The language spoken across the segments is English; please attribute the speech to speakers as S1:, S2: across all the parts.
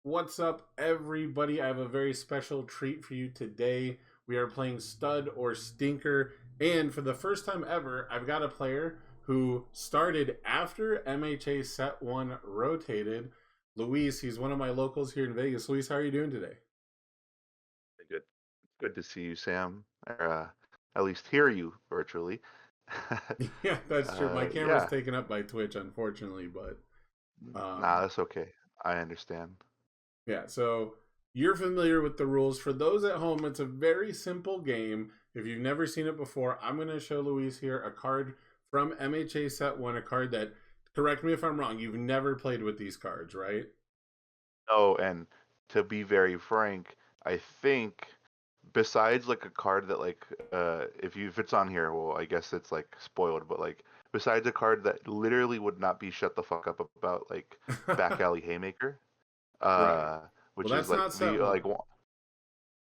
S1: What's up, everybody? I have a very special treat for you today. We are playing Stud or Stinker, and for the first time ever, I've got a player who started after MHA Set 1 rotated. Luis, he's one of my locals here in Vegas. Luis, how are you doing today?
S2: Good. Good to see you, Sam. Or at least hear you virtually.
S1: Yeah, that's true. My camera's
S2: Yeah.
S1: taken up by Twitch, unfortunately, but
S2: Nah,
S1: um,
S2: that's okay. I understand.
S1: yeah, so you're familiar with the rules. For those at home, it's a very simple game. If you've never seen it before, I'm going to show Luis here a card from MHA Set 1, a card that, correct me if I'm wrong, you've never played with these cards, right?
S2: Oh, and to be very frank, I think besides like a card that if it's on here, well, I guess it's like spoiled, but like besides a card that literally would not be shut the fuck up about, like Back Alley Haymaker,
S1: Right.
S2: uh,
S1: Well,
S2: which is
S1: that's
S2: like
S1: not
S2: the
S1: Set 1.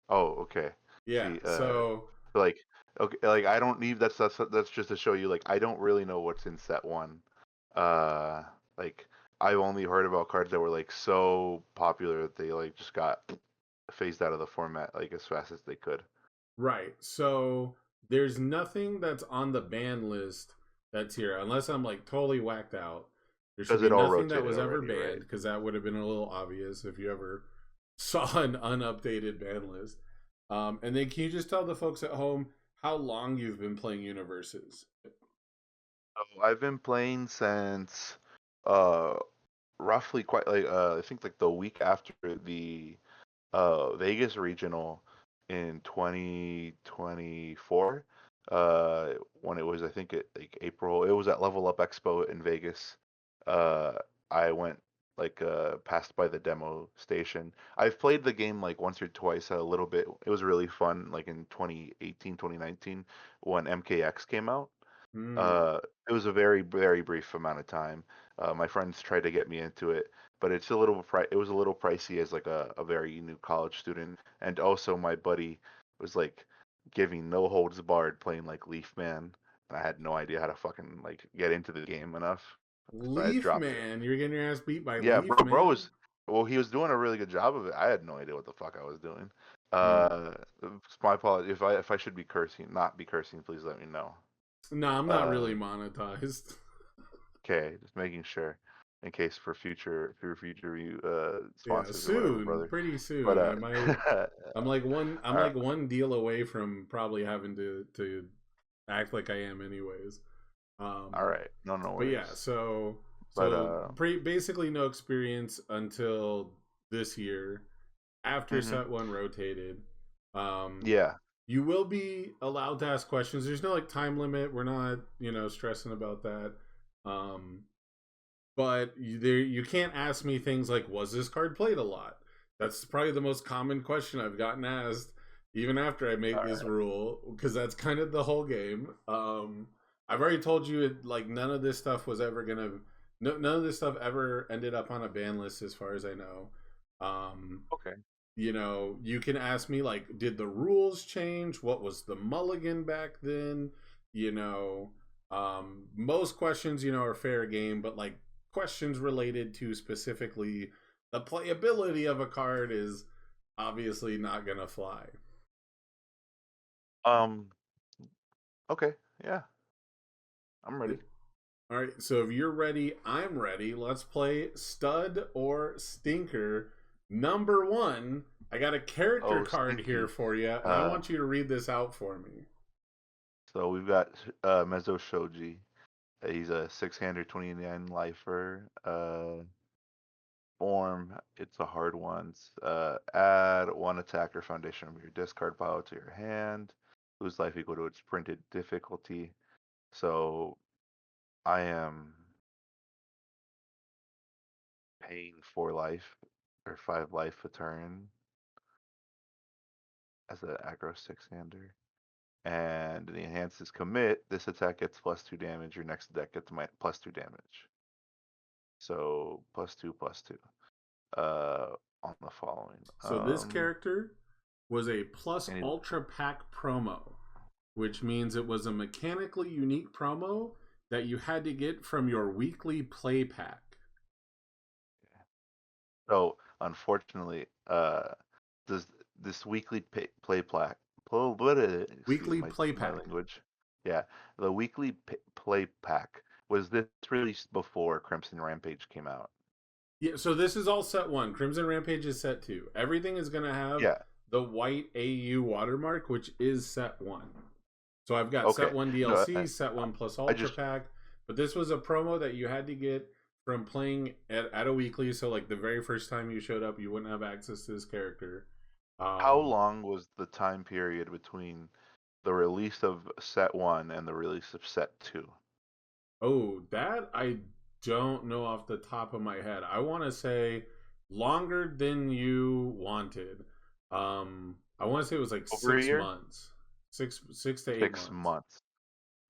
S2: oh, okay.
S1: Yeah,
S2: See,
S1: so
S2: like okay, like I don't need that's just to show you like I don't really know what's in set one. Uh, like I've only heard about cards that were like so popular that they like just got phased out of the format like as fast as they could.
S1: right. So there's nothing that's on the ban list that's here, unless I'm like totally whacked out. There should
S2: Because
S1: be
S2: it all
S1: nothing that
S2: rotated
S1: was ever
S2: already,
S1: banned
S2: right?
S1: because that would have been a little obvious if you ever saw an unupdated ban list. And then can you just tell the folks at home how long you've been playing universes?
S2: So I've been playing since uh roughly quite like I think like the week after the Vegas regional in 2024. When it was, I think it like April. It was at Level Up Expo in Vegas. Uh, I went passed by the demo station. I've played the game like once or twice a little bit. It was really fun, like in 2018, 2019 when MKX came out.
S1: Hmm.
S2: Uh, it was a very brief amount of time. My friends tried to get me into it, but it was a little pricey as like a very new college student, and also my buddy was like giving no holds barred playing like Leaf Man, and I had no idea how to fucking like get into the game enough, so I
S1: Leaf
S2: dropped it.
S1: Man, you're getting your ass beat by
S2: Yeah,
S1: Leaf
S2: bro
S1: Man.
S2: was well, he was doing a really good job of it. I had no idea what the fuck I was doing.
S1: Hmm.
S2: Uh, it's my apology if I should be cursing, not be cursing. Please let me know.
S1: No, I'm not
S2: Uh,
S1: really monetized.
S2: Okay, just making sure in case for future
S1: Yeah,
S2: sponsors or whatever,
S1: soon,
S2: brother.
S1: pretty
S2: But
S1: soon. I might. I'm
S2: uh,
S1: like one deal away from probably having to act like I am anyways.
S2: all
S1: Um,
S2: right, no
S1: but yeah,
S2: worries.
S1: so
S2: But
S1: basically no experience until this year after
S2: hmm
S1: set one rotated. Um,
S2: yeah,
S1: you will be allowed to ask questions. There's no like time limit. We're not stressing about that. Um, but you can't ask me things like, was this card played a lot? That's probably the most common question I've gotten asked even after I made
S2: all
S1: this
S2: right.
S1: rule, because that's kind of the whole game. I've already told you like none of this stuff was ever gonna none of this stuff ever ended up on a ban list as far as I know. um
S2: Okay.
S1: you can ask me like, did the rules change? What was the mulligan back then? you know Most questions are fair game, but like questions related to specifically the playability of a card is obviously not gonna fly.
S2: Um. Okay. Yeah, I'm ready.
S1: All right, so if you're ready, I'm ready. Let's play Stud or Stinker. Number one, I got a character
S2: Oh,
S1: card here
S2: stinky.
S1: for you, and I
S2: Uh.
S1: want you to read this out for me.
S2: So we've got Mezzo Shoji. He's a six-hander, 29 lifer. Form, it's a hard one. Add one attacker foundation of your discard pile to your hand. Lose life equal to its printed difficulty. So I am paying 4 life or 5 life a turn as an aggro six-hander. And the enhances commit. This attack gets +2 damage. Your next deck gets +2 damage. So +2/+2. On the following.
S1: So this character was a plus
S2: And
S1: ultra pack promo, which means it was a mechanically unique promo that you had to get from your weekly play pack.
S2: so unfortunately, does this weekly excuse
S1: Weekly
S2: my
S1: play
S2: my
S1: pack.
S2: language. Yeah, the weekly play pack, was this released before Crimson Rampage came out?
S1: Yeah, so this is all set one. Crimson Rampage is set two. Everything is going to have
S2: Yeah.
S1: the white AU watermark, which is set one. So I've got set
S2: Okay.
S1: one
S2: No,
S1: DLC, set one plus
S2: I
S1: Ultra
S2: just
S1: Pack, but this was a promo that you had to get from playing at a weekly. So like the very first time you showed up, you wouldn't have access to this character.
S2: how
S1: Um,
S2: long was the time period between the release of set 1 and the release of set 2?
S1: oh, that I don't know off the top of my head. I want to say longer than you wanted. I want to say it was like
S2: Over a
S1: six
S2: year?
S1: months, six to eight
S2: 6
S1: months.
S2: months.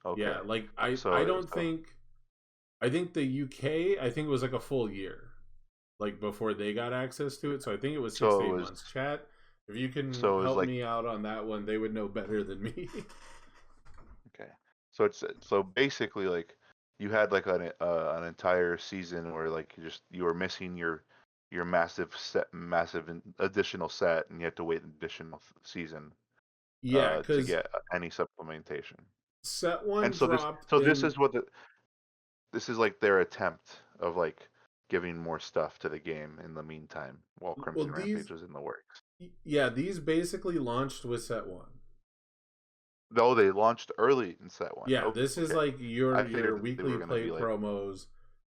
S2: Okay.
S1: Yeah, like I
S2: So
S1: don't think I think the UK I think it was like a full year, like before they got access to it. So I think it was six to
S2: so it
S1: eight
S2: was
S1: months. Chat, if you can
S2: so it was
S1: help
S2: like
S1: me out on that one, they would know better than me.
S2: okay. So basically like you had like an entire season where like you were missing your massive additional set, and you had to wait an additional season
S1: Yeah,
S2: to
S1: because
S2: get any supplementation.
S1: set
S2: And
S1: one
S2: so this
S1: dropped
S2: so this
S1: in.
S2: is what this is like their attempt of like giving more stuff to the game in the meantime while
S1: Well,
S2: Crimson
S1: these
S2: Rampage was in the works.
S1: yeah, these basically launched with set one.
S2: Though they launched early in set 1.
S1: Yeah, this is
S2: Okay.
S1: like
S2: I
S1: your
S2: figured that they
S1: weekly
S2: were gonna
S1: play
S2: be like
S1: promos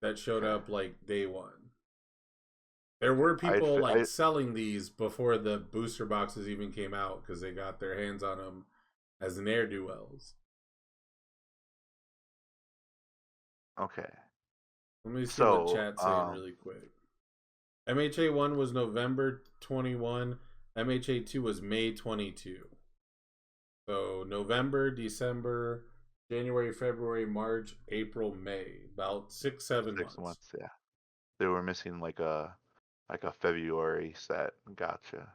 S1: that showed
S2: okay.
S1: up like day one. There
S2: Okay.
S1: were people like
S2: I
S1: selling these before the booster boxes even came out because they got their hands on them as ne'er do wells.
S2: okay.
S1: Let me see what
S2: So,
S1: chat's saying really quick. MHA 1 was November 21, MHA 2 was May 22. So November, December, January, February, March, April, May. About 6, 7
S2: 6
S1: months.
S2: months, yeah. They were missing like a February set. Gotcha.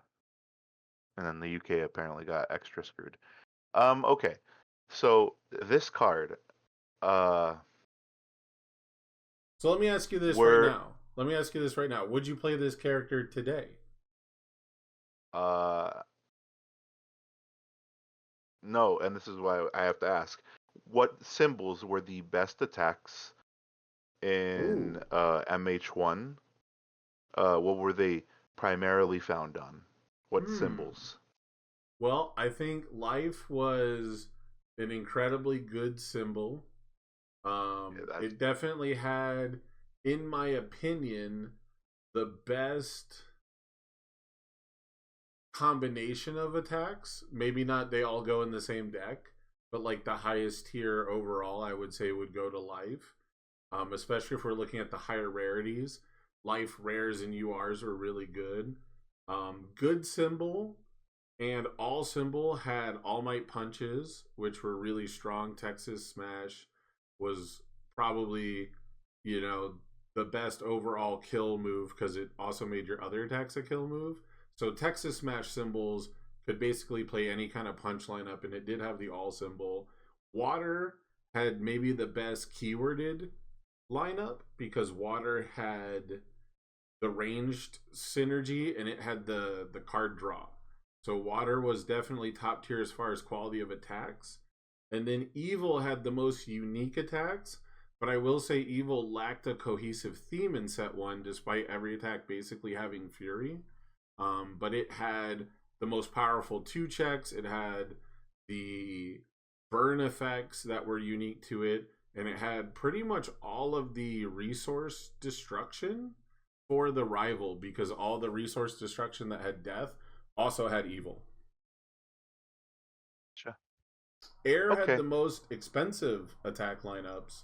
S2: And then the UK apparently got extra screwed. Okay. So this card, uh,
S1: So let me ask you this right
S2: were
S1: now. Let me ask you this right now. Would you play this character today?
S2: uh no, and this is why I have to ask. What symbols were the best attacks in
S1: Ooh.
S2: MH1? What were they primarily found on? What
S1: Hmm.
S2: symbols?
S1: Well, I think life was an incredibly good symbol.
S2: Yeah, that's
S1: It definitely had, in my opinion, the best combination of attacks. Maybe not they all go in the same deck, but like the highest tier overall, I would say would go to life. Especially if we're looking at the higher rarities. Life rares and URs were really good. Good symbol and all symbol had all might punches, which were really strong. Texas Smash was probably, you know, the best overall kill move because it also made your other attacks a kill move. So Texas Smash symbols could basically play any kind of punch lineup, and it did have the all symbol. Water had maybe the best keyworded lineup because water had the ranged synergy and it had the card draw. So water was definitely top tier as far as quality of attacks. And then evil had the most unique attacks, but I will say evil lacked a cohesive theme in set one, despite every attack basically having fury. But it had the most powerful two checks. It had the burn effects that were unique to it, and it had pretty much all of the resource destruction for the rival because all the resource destruction that had death also had evil.
S2: sure.
S1: Air had
S2: Okay.
S1: the most expensive attack lineups,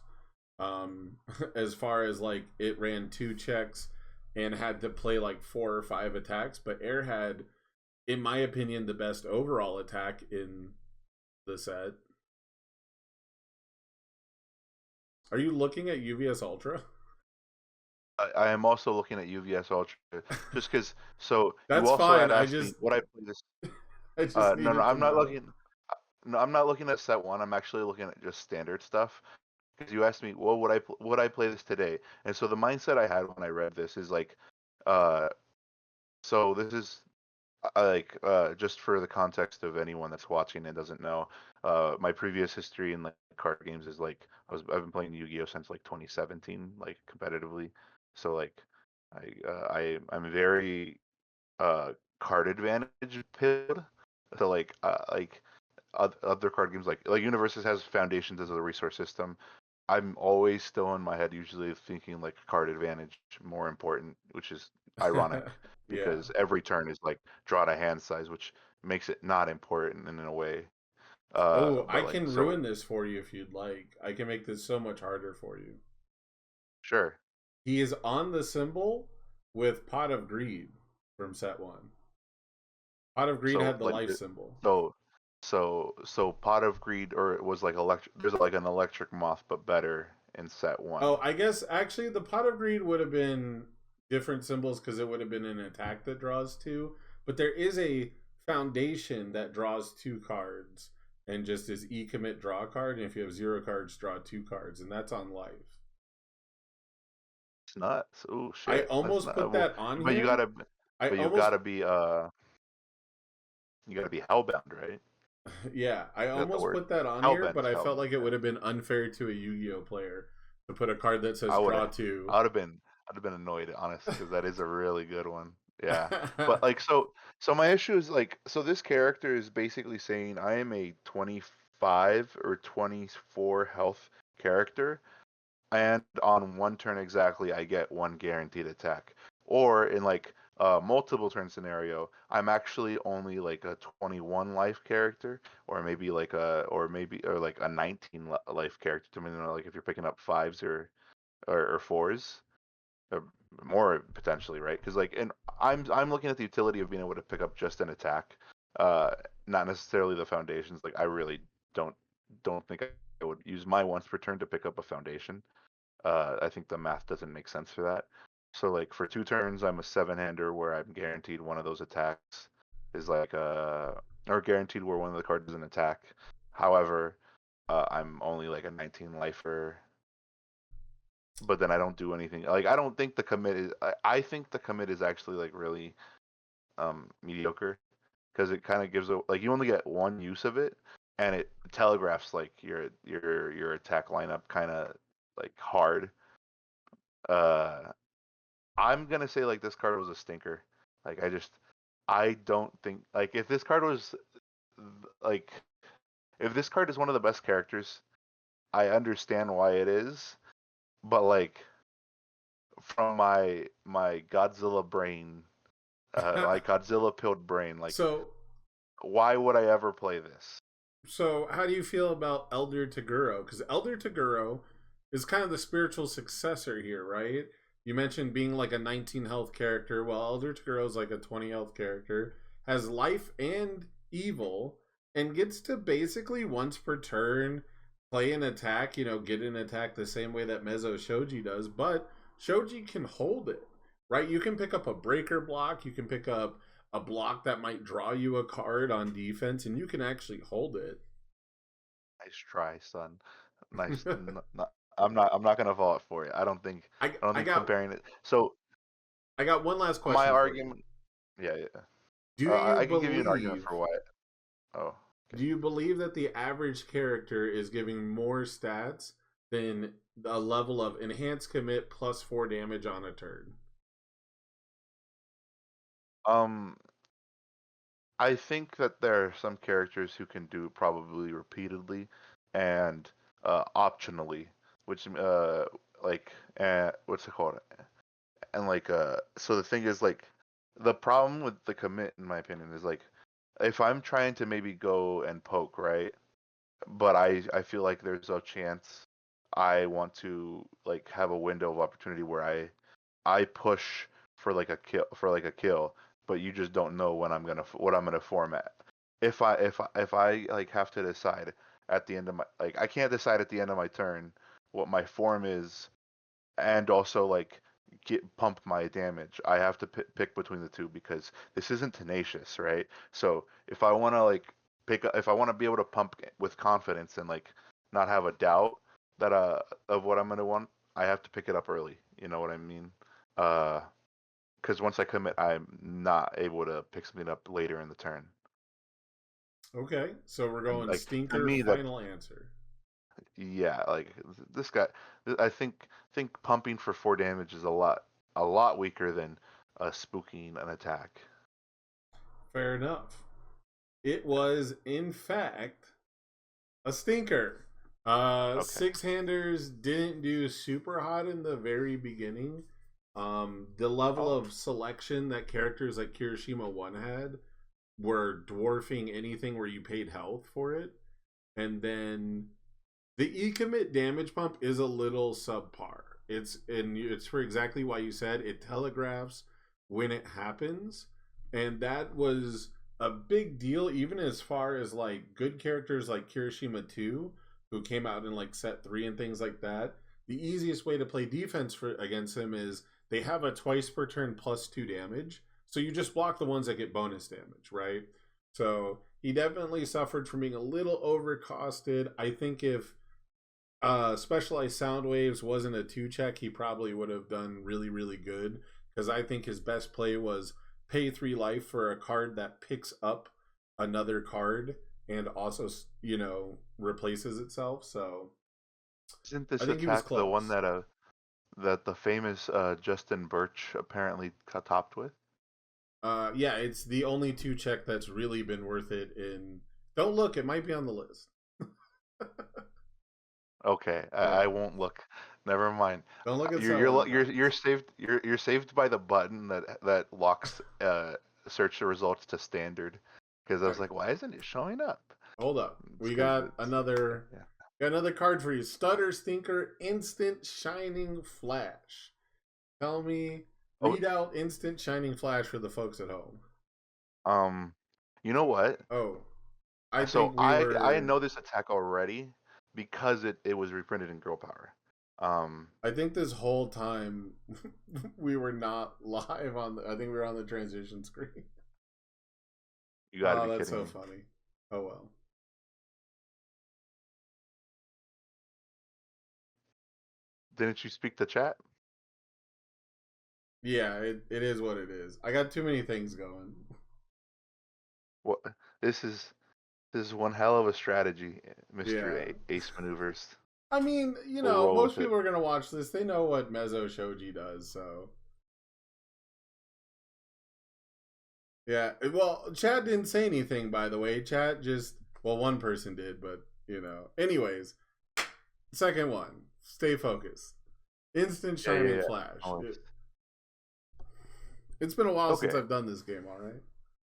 S1: as far as like it ran two checks and had to play like 4 or 5 attacks, but Air had, in my opinion, the best overall attack in the set. Are you looking at UVS Ultra?
S2: I am also looking at UVS Ultra just because. So you
S1: That's
S2: also
S1: fine.
S2: had
S1: I
S2: asked me
S1: just
S2: what I play this.
S1: I just
S2: No, no,
S1: needed to
S2: I'm not
S1: know.
S2: looking. No, I'm not looking at set 1. I'm actually looking at just standard stuff. Because you asked me, well, would I play this today? And so the mindset I had when I read this is like, uh, So this is like just for the context of anyone that's watching and doesn't know, my previous history in like card games is like I've been playing Yu-Gi-Oh since like 2017, like competitively. So like I'm very uh card advantage pilled. So like other card games like Universes has Foundations as a resource system. I'm always still in my head, usually thinking like card advantage more important, which is ironic
S1: Yeah.
S2: because every turn is like draw to hand size, which makes it not important in a way.
S1: Oh, I
S2: But like
S1: can
S2: so,
S1: ruin this for you if you'd like. I can make this so much harder for you.
S2: sure.
S1: He is on the symbol with Pot of Greed from set one. Pot of Greed
S2: So
S1: had the
S2: like
S1: life symbol.
S2: so so Pot of Greed or it was like electric. There's like an electric moth, but better in set
S1: Oh,
S2: one.
S1: I guess actually the Pot of Greed would have been different symbols because it would have been an attack that draws two. But there is a foundation that draws two cards and just is E commit draw a card. And if you have zero cards, draw two cards. And that's on life.
S2: It's nuts. Oh
S1: I
S2: shit. That's
S1: almost
S2: not.
S1: put
S2: Well,
S1: that on
S2: but you
S1: him.
S2: gotta
S1: I
S2: but
S1: almost
S2: you gotta be hellbound, right?
S1: Yeah, I
S2: Is that the
S1: almost
S2: word?
S1: put that on here,
S2: Hellbent
S1: but
S2: is
S1: I felt
S2: hellbound.
S1: like it
S2: Yeah.
S1: would have been unfair to a Yu-Gi-Oh player to put a card that says
S2: I would
S1: draw
S2: have.
S1: two.
S2: I would have been. I'd have been annoyed, honest, because that is a really good one. Yeah. But like so my issue is like so this character is basically saying I am a 25 or 24 health character, and on one turn exactly I get one guaranteed attack. Or in like a multiple turn scenario, I'm actually only like a 21 life character, or maybe like a 19 life character. To me, you know, like if you're picking up fives or fours, or more potentially, right? Because like, and I'm looking at the utility of being able to pick up just an attack, uh, not necessarily the foundations. Like I really don't don't think I would use my once per turn to pick up a foundation. I think the math doesn't make sense for that. So like for 2 turns, I'm a seven-hander where I'm guaranteed one of those attacks is like or guaranteed where one of the cards is an attack. However, I'm only like a 19 lifer, but then I don't do anything. Like I don't think the commit is. I think the commit is actually like really mediocre because it kind of gives a like you only get one use of it, and it telegraphs like your attack lineup kind of like hard. Uh, I'm gonna say like this card was a stinker. Like I don't think like if this card was like if this card is one of the best characters, I understand why it is, but like from my Godzilla brain, my Godzilla pilled brain, like
S1: so,
S2: why would I ever play this?
S1: so how do you feel about Elder Toguro? Because Elder Toguro is kind of the spiritual successor here, right? You mentioned being like a 19 health character. Well, Elder Toguro is like a 20 health character, has life and evil, and gets to basically once per turn play an attack, get an attack the same way that Mezzo Shoji does, but Shoji can hold it, right? You can pick up a breaker block, you can pick up a block that might draw you a card on defense, and you can actually hold it.
S2: Nice try, son. Nice. I'm not gonna vote for it.
S1: I
S2: I don't
S1: I
S2: think
S1: got
S2: comparing it. So
S1: I got one last
S2: my
S1: question for you.
S2: argument, yeah, yeah.
S1: Do you
S2: I can give you an argument
S1: believe
S2: for why. Oh, okay.
S1: do you believe that the average character is giving more stats than a level of enhanced commit plus 4 damage on a turn?
S2: Um, I think that there are some characters who can do probably repeatedly and optionally, which like what's it called? And like so the thing is like the problem with the commit in my opinion is like if I'm trying to maybe go and poke, right? But I feel like there's a chance I want to like have a window of opportunity where I push for like a kill, but you just don't know when what I'm gonna format. If I like have to decide at the end of my like I can't decide at the end of my turn what my form is, and also like get pump my damage. I have to pick between the two because this isn't tenacious, right? So if I want to like if I want to be able to pump with confidence and like not have a doubt that of what I'm gonna want, I have to pick it up early. You know what I mean? Uh, because once I commit, I'm not able to pick something up later in the turn.
S1: Okay, so we're
S2: And
S1: going
S2: like to
S1: stinker
S2: me, that
S1: final answer.
S2: yeah, like this guy, I think pumping for 4 damage is a lot weaker than spooking an attack.
S1: Fair enough. It was, in fact, a stinker.
S2: Okay.
S1: Six handers didn't do super hot in the very beginning. The level
S2: Oh,
S1: of selection that characters like Kirishima 1 had were dwarfing anything where you paid health for it. And then the E commit damage pump is a little subpar. It's for exactly why you said it telegraphs when it happens, and that was a big deal. Even as far as like good characters like Kirishima 2, who came out in like set 3 and things like that. The easiest way to play defense for against him is they have a twice per turn +2 damage, so you just block the ones that get bonus damage, right? So he definitely suffered from being a little overcosted. I think if specialized sound waves wasn't a 2 check, he probably would have done really, really good. Because I think his best play was pay 3 life for a card that picks up another card and also, replaces itself. So
S2: isn't
S1: I
S2: this
S1: think he was
S2: attack the one
S1: close.
S2: that the famous Justin Birch apparently topped with?
S1: Yeah, it's the only 2 check that's really been worth it. In Don't look, it might be on the list.
S2: Okay, I
S1: Yeah,
S2: won't look. Never mind.
S1: don't look at
S2: You're
S1: selling
S2: you're
S1: price.
S2: saved. You're saved by the button that locks search the results to standard. Because I was
S1: Okay,
S2: like, why isn't it showing up?
S1: hold up.
S2: It's
S1: We
S2: because
S1: got
S2: it's
S1: another
S2: yeah.
S1: got another card for you. Stutter Stinker Instant Shining Flash. Tell me,
S2: Oh,
S1: read out Instant Shining Flash for the folks at home.
S2: um, you know what?
S1: Oh, I
S2: So
S1: think we
S2: I
S1: were
S2: know this attack already because it was reprinted in Girl Power. Um,
S1: I think this whole time we were not live I think we were on the transition screen.
S2: you got to
S1: Oh,
S2: be
S1: that's
S2: kidding
S1: so
S2: me.
S1: funny. Oh well.
S2: Didn't you speak to chat?
S1: Yeah, it is what it is. I got too many things going.
S2: What this is this is one hell of a strategy, Mister
S1: Yeah.
S2: Ace Maneuvers.
S1: I mean,
S2: We'll roll
S1: most
S2: with it.
S1: people are gonna watch this. They know what Mezzo Shoji does, so yeah. Well, Chad didn't say anything, by the way. Chad just, well, one person did, but Anyways, second one. Stay focused. Instant
S2: Yeah, yeah,
S1: Shining
S2: yeah.
S1: Flash.
S2: Oh,
S1: It's been a while since
S2: okay.
S1: I've done this game. All right.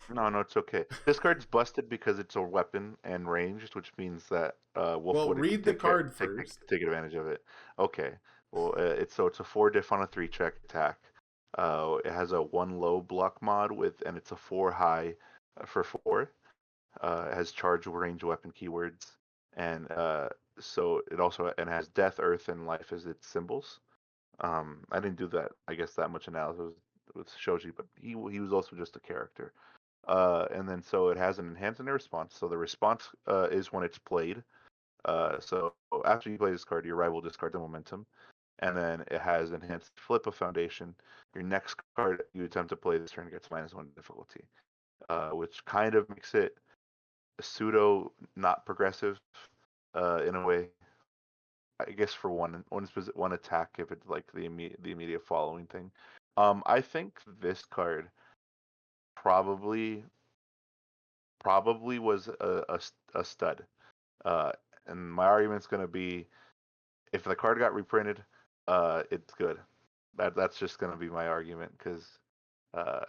S2: No, no, it's okay. This card's busted because it's a weapon and ranged, which means that
S1: Well,
S2: Wolfwood could
S1: read the card first.
S2: take advantage of it. Okay. Well, it's a 4 diff on a 3 check attack. It has a 1 low block mod and it's a 4 high for 4. It has charge range weapon keywords, and so it also and has death, earth, and life as its symbols. I didn't do that, I guess, that much analysis with Shoji, but he was also just a character. And then so it has an enhance and a response. So the response is when it's played. So after you play this card, your rival discards a momentum, and then it has enhanced flip of foundation. Your next card you attempt to play this turn gets -1 difficulty, which kind of makes it pseudo not progressive in a way. I guess for one attack if it's like the immediate following thing. I think this card probably was a stud. Uh, and my argument's gonna be if the card got reprinted, it's good. That's just gonna be my argument because uh,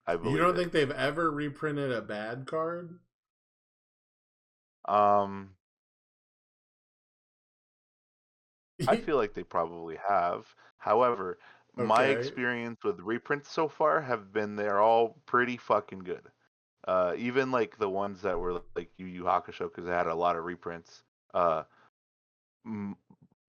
S2: I
S1: You
S2: believe
S1: don't
S2: it.
S1: think they've ever reprinted a bad card?
S2: Um, I feel like they probably have. However, my
S1: Okay.
S2: experience with reprints so far have been they're all pretty fucking good. Even like the ones that were like Yu Yu Hakusho because it had a lot of reprints. Uh, m-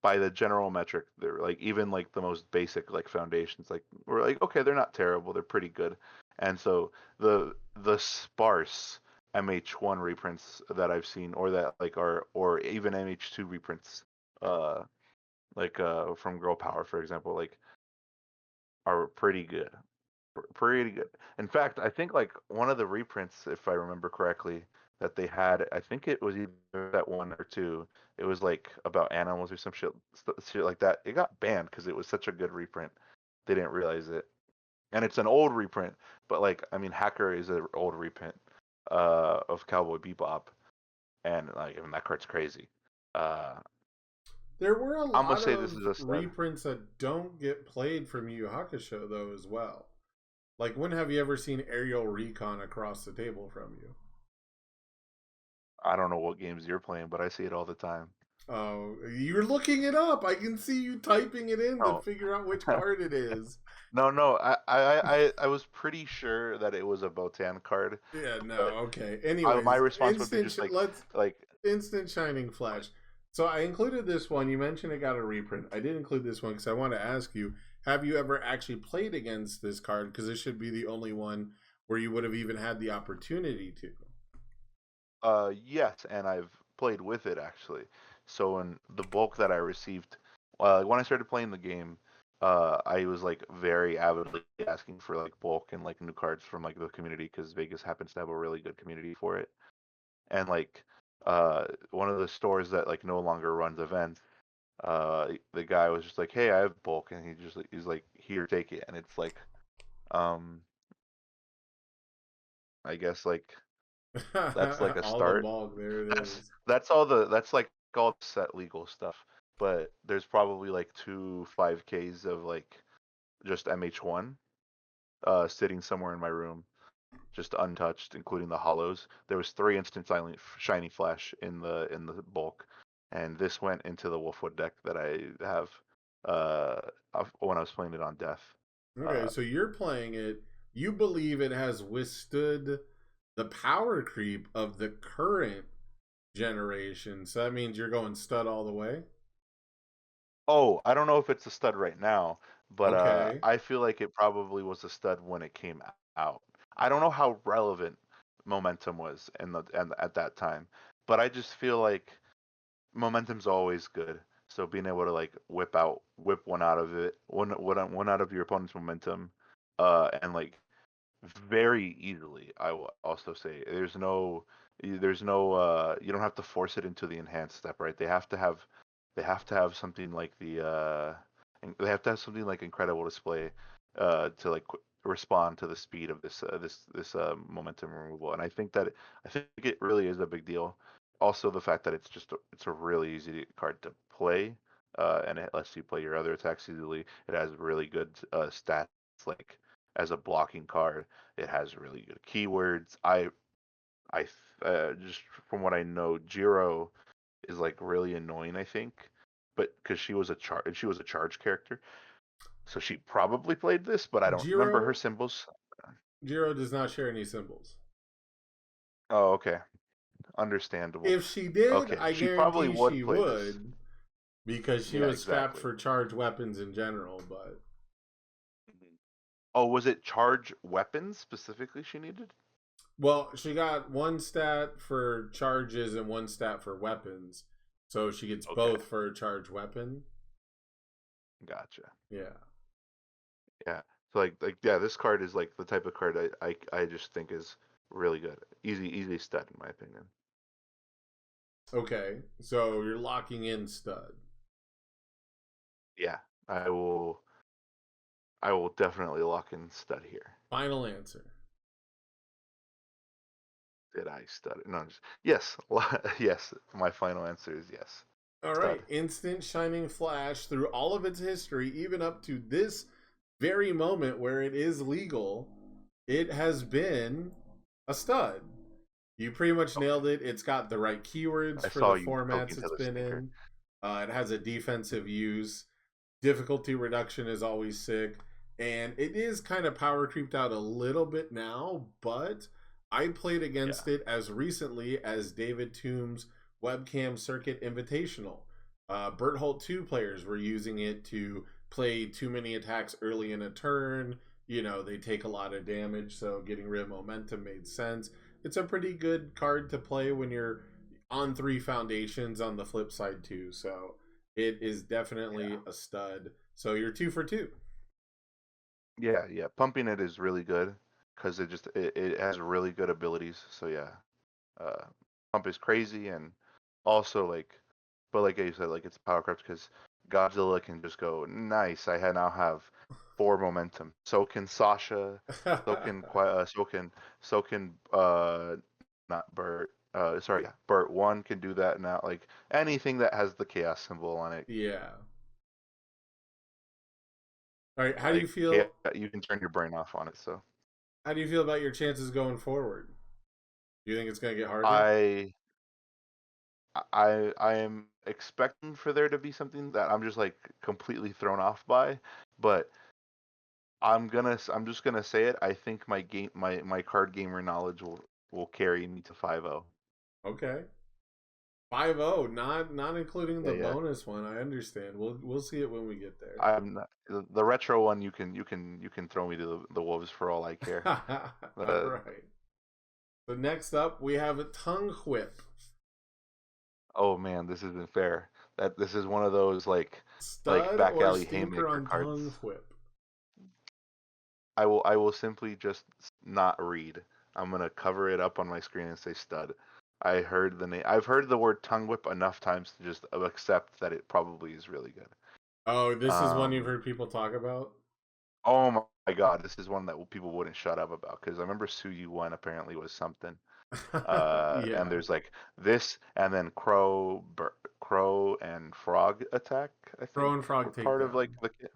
S2: by the general metric, they're like even like the most basic like foundations, like we're like okay, they're not terrible, they're pretty good. And so the sparse MH1 reprints that I've seen, or that like are or even MH2 reprints, uh, from Girl Power, for example, like are pretty good. Pretty good. In fact, I think like one of the reprints, if I remember correctly, that they had, I think it was either that one or two. It was like about animals or some shit like that. It got banned because it was such a good reprint. They didn't realize it, and it's an old reprint. But like, I mean, Hacker is an old reprint of Cowboy Bebop, and like, I mean, that card's crazy. Uh,
S1: There were a
S2: I'm gonna
S1: lot
S2: say this is
S1: of
S2: a stud.
S1: reprints that don't get played from Yu Yu Hakusho though as well. Like, when have you ever seen Aerial Recon across the table from you?
S2: I don't know what games you're playing, but I see it all the time.
S1: Oh, you're looking it up. I can see you typing it in to
S2: No.
S1: figure out which card it is.
S2: No, no, I was pretty sure that it was a Botan card,
S1: Yeah, no,
S2: but
S1: okay.
S2: my
S1: Anyways,
S2: response would be just
S1: let's
S2: like
S1: instant shining flash. So I included this one. You mentioned it got a reprint. I did include this one because I want to ask you: have you ever actually played against this card? Because this should be the only one where you would have even had the opportunity to.
S2: yes, and I've played with it actually. So in the bulk that I received, when I started playing the game, I was like very avidly asking for like bulk and like new cards from like the community because Vegas happens to have a really good community for it. And like one of the stores that like no longer runs events, the guy was just like, "Hey, I have bulk," and he's like, "Here, take it." And it's like, um, I guess like that's like a
S1: All the
S2: start.
S1: bulk, there it
S2: That's
S1: is.
S2: that's like all the set legal stuff. But there's probably like two 5Ks of like just MH1 sitting somewhere in my room, just untouched, including the hollows. There was three instant silent shiny flash in the bulk, and this went into the Wolfwood deck that I have uh when I was playing it on death.
S1: Okay,
S2: Uh,
S1: so you're playing it. You believe it has withstood the power creep of the current generation. So that means you're going stud all the way.
S2: oh, I don't know if it's a stud right now, but
S1: Okay.
S2: I feel like it probably was a stud when it came out. I don't know how relevant momentum was in the and at that time, but I just feel like momentum's always good. So being able to like whip one out of it, one out of your opponent's momentum, and like very easily. I will also say there's no you don't have to force it into the enhanced step, right? They have to have something like they have to have something like incredible display to like respond to the speed of this momentum removal. And I think it really is a big deal. Also the fact that it's a really easy card to play. And it lets you play your other attacks easily. It has really good stats like as a blocking card. It has really good keywords. I just from what I know, Jiro is like really annoying. I think, but because she was a charge character, so she probably played this, but I don't remember her
S1: Jiro
S2: symbols.
S1: Jiro does not share any symbols.
S2: Oh, okay, understandable.
S1: If she did,
S2: Okay,
S1: I
S2: she probably
S1: guarantee she
S2: would play this.
S1: would because she
S2: Yeah,
S1: was strapped
S2: exactly.
S1: for charged weapons in general, but
S2: Mhm. Oh, was it charge weapons specifically she needed?
S1: well, she got one stat for charges and one stat for weapons. So she gets
S2: Okay,
S1: both for a charged weapon.
S2: gotcha.
S1: Yeah.
S2: Yeah. So yeah, this card is like the type of card I just think is really good. Easy stud in my opinion.
S1: Okay. So you're locking in stud.
S2: Yeah. I will definitely lock in stud here.
S1: Final answer.
S2: Did I stud it? No, yes. Yes. My final answer is yes.
S1: All
S2: Stud.
S1: right. Instant shining flash through all of its history, even up to this very moment where it is legal, it has been a stud. You pretty much
S2: Okay.
S1: nailed it. It's got the right keywords
S2: I
S1: for the
S2: saw you
S1: formats
S2: poking to
S1: it's
S2: the
S1: been
S2: stinker.
S1: in. It has a defensive use. Difficulty reduction is always sick. And it is kind of power creeped out a little bit now, but I played
S2: Yeah.
S1: against it as recently as David Toombs' Webcam Circuit Invitational. Bert Holt 2 players were using it to play too many attacks early in a turn. You know, they take a lot of damage, so getting rid of momentum made sense. It's a pretty good card to play when you're on three foundations on the flip side, too. So it is
S2: Yeah.
S1: definitely a stud. So you're two for two.
S2: Yeah. Pumping it is really good because it has really good abilities. So yeah, uh, pump is crazy and also like, but like you said, like it's power crept because Godzilla can just go nice. Now have four momentum. So can Sasha. So can so can not Bert. Sorry, yeah, Bert one can do that now. Like anything that has the chaos symbol on it,
S1: Yeah. All right. How do you
S2: like
S1: feel?
S2: you can turn your brain off on it. So
S1: How do you feel about your chances going forward? Do you think it's gonna get harder?
S2: I I am expecting for there to be something that I'm just like completely thrown off by, but I'm just gonna say it. I think my card gamer knowledge will carry me to 5-0.
S1: Okay. 5-0, not including
S2: Yeah,
S1: the
S2: yeah.
S1: bonus one. I understand. We'll see it when we get there.
S2: I'm not, the retro one. You can throw me to the wolves for all I care.
S1: All
S2: Uh,
S1: right. So next up, we have a tongue whip.
S2: oh man, this isn't fair. That this is one of those like
S1: Stud
S2: back
S1: or
S2: alley
S1: stinker
S2: haymaker
S1: on
S2: cards.
S1: tongue whip?
S2: I will simply just not read. I'm gonna cover it up on my screen and say stud. I heard the name. I've heard the word tongue whip enough times to just accept that it probably is really good.
S1: Oh, this is one you've
S2: Um,
S1: heard people talk about?
S2: oh my god, this is one that people wouldn't shut up about because I remember Suyu one apparently was something. And
S1: Yeah.
S2: there's like this, and then crow and frog attack. I
S1: Crow
S2: think
S1: and frog
S2: were part of like
S1: takedown.
S2: the kit.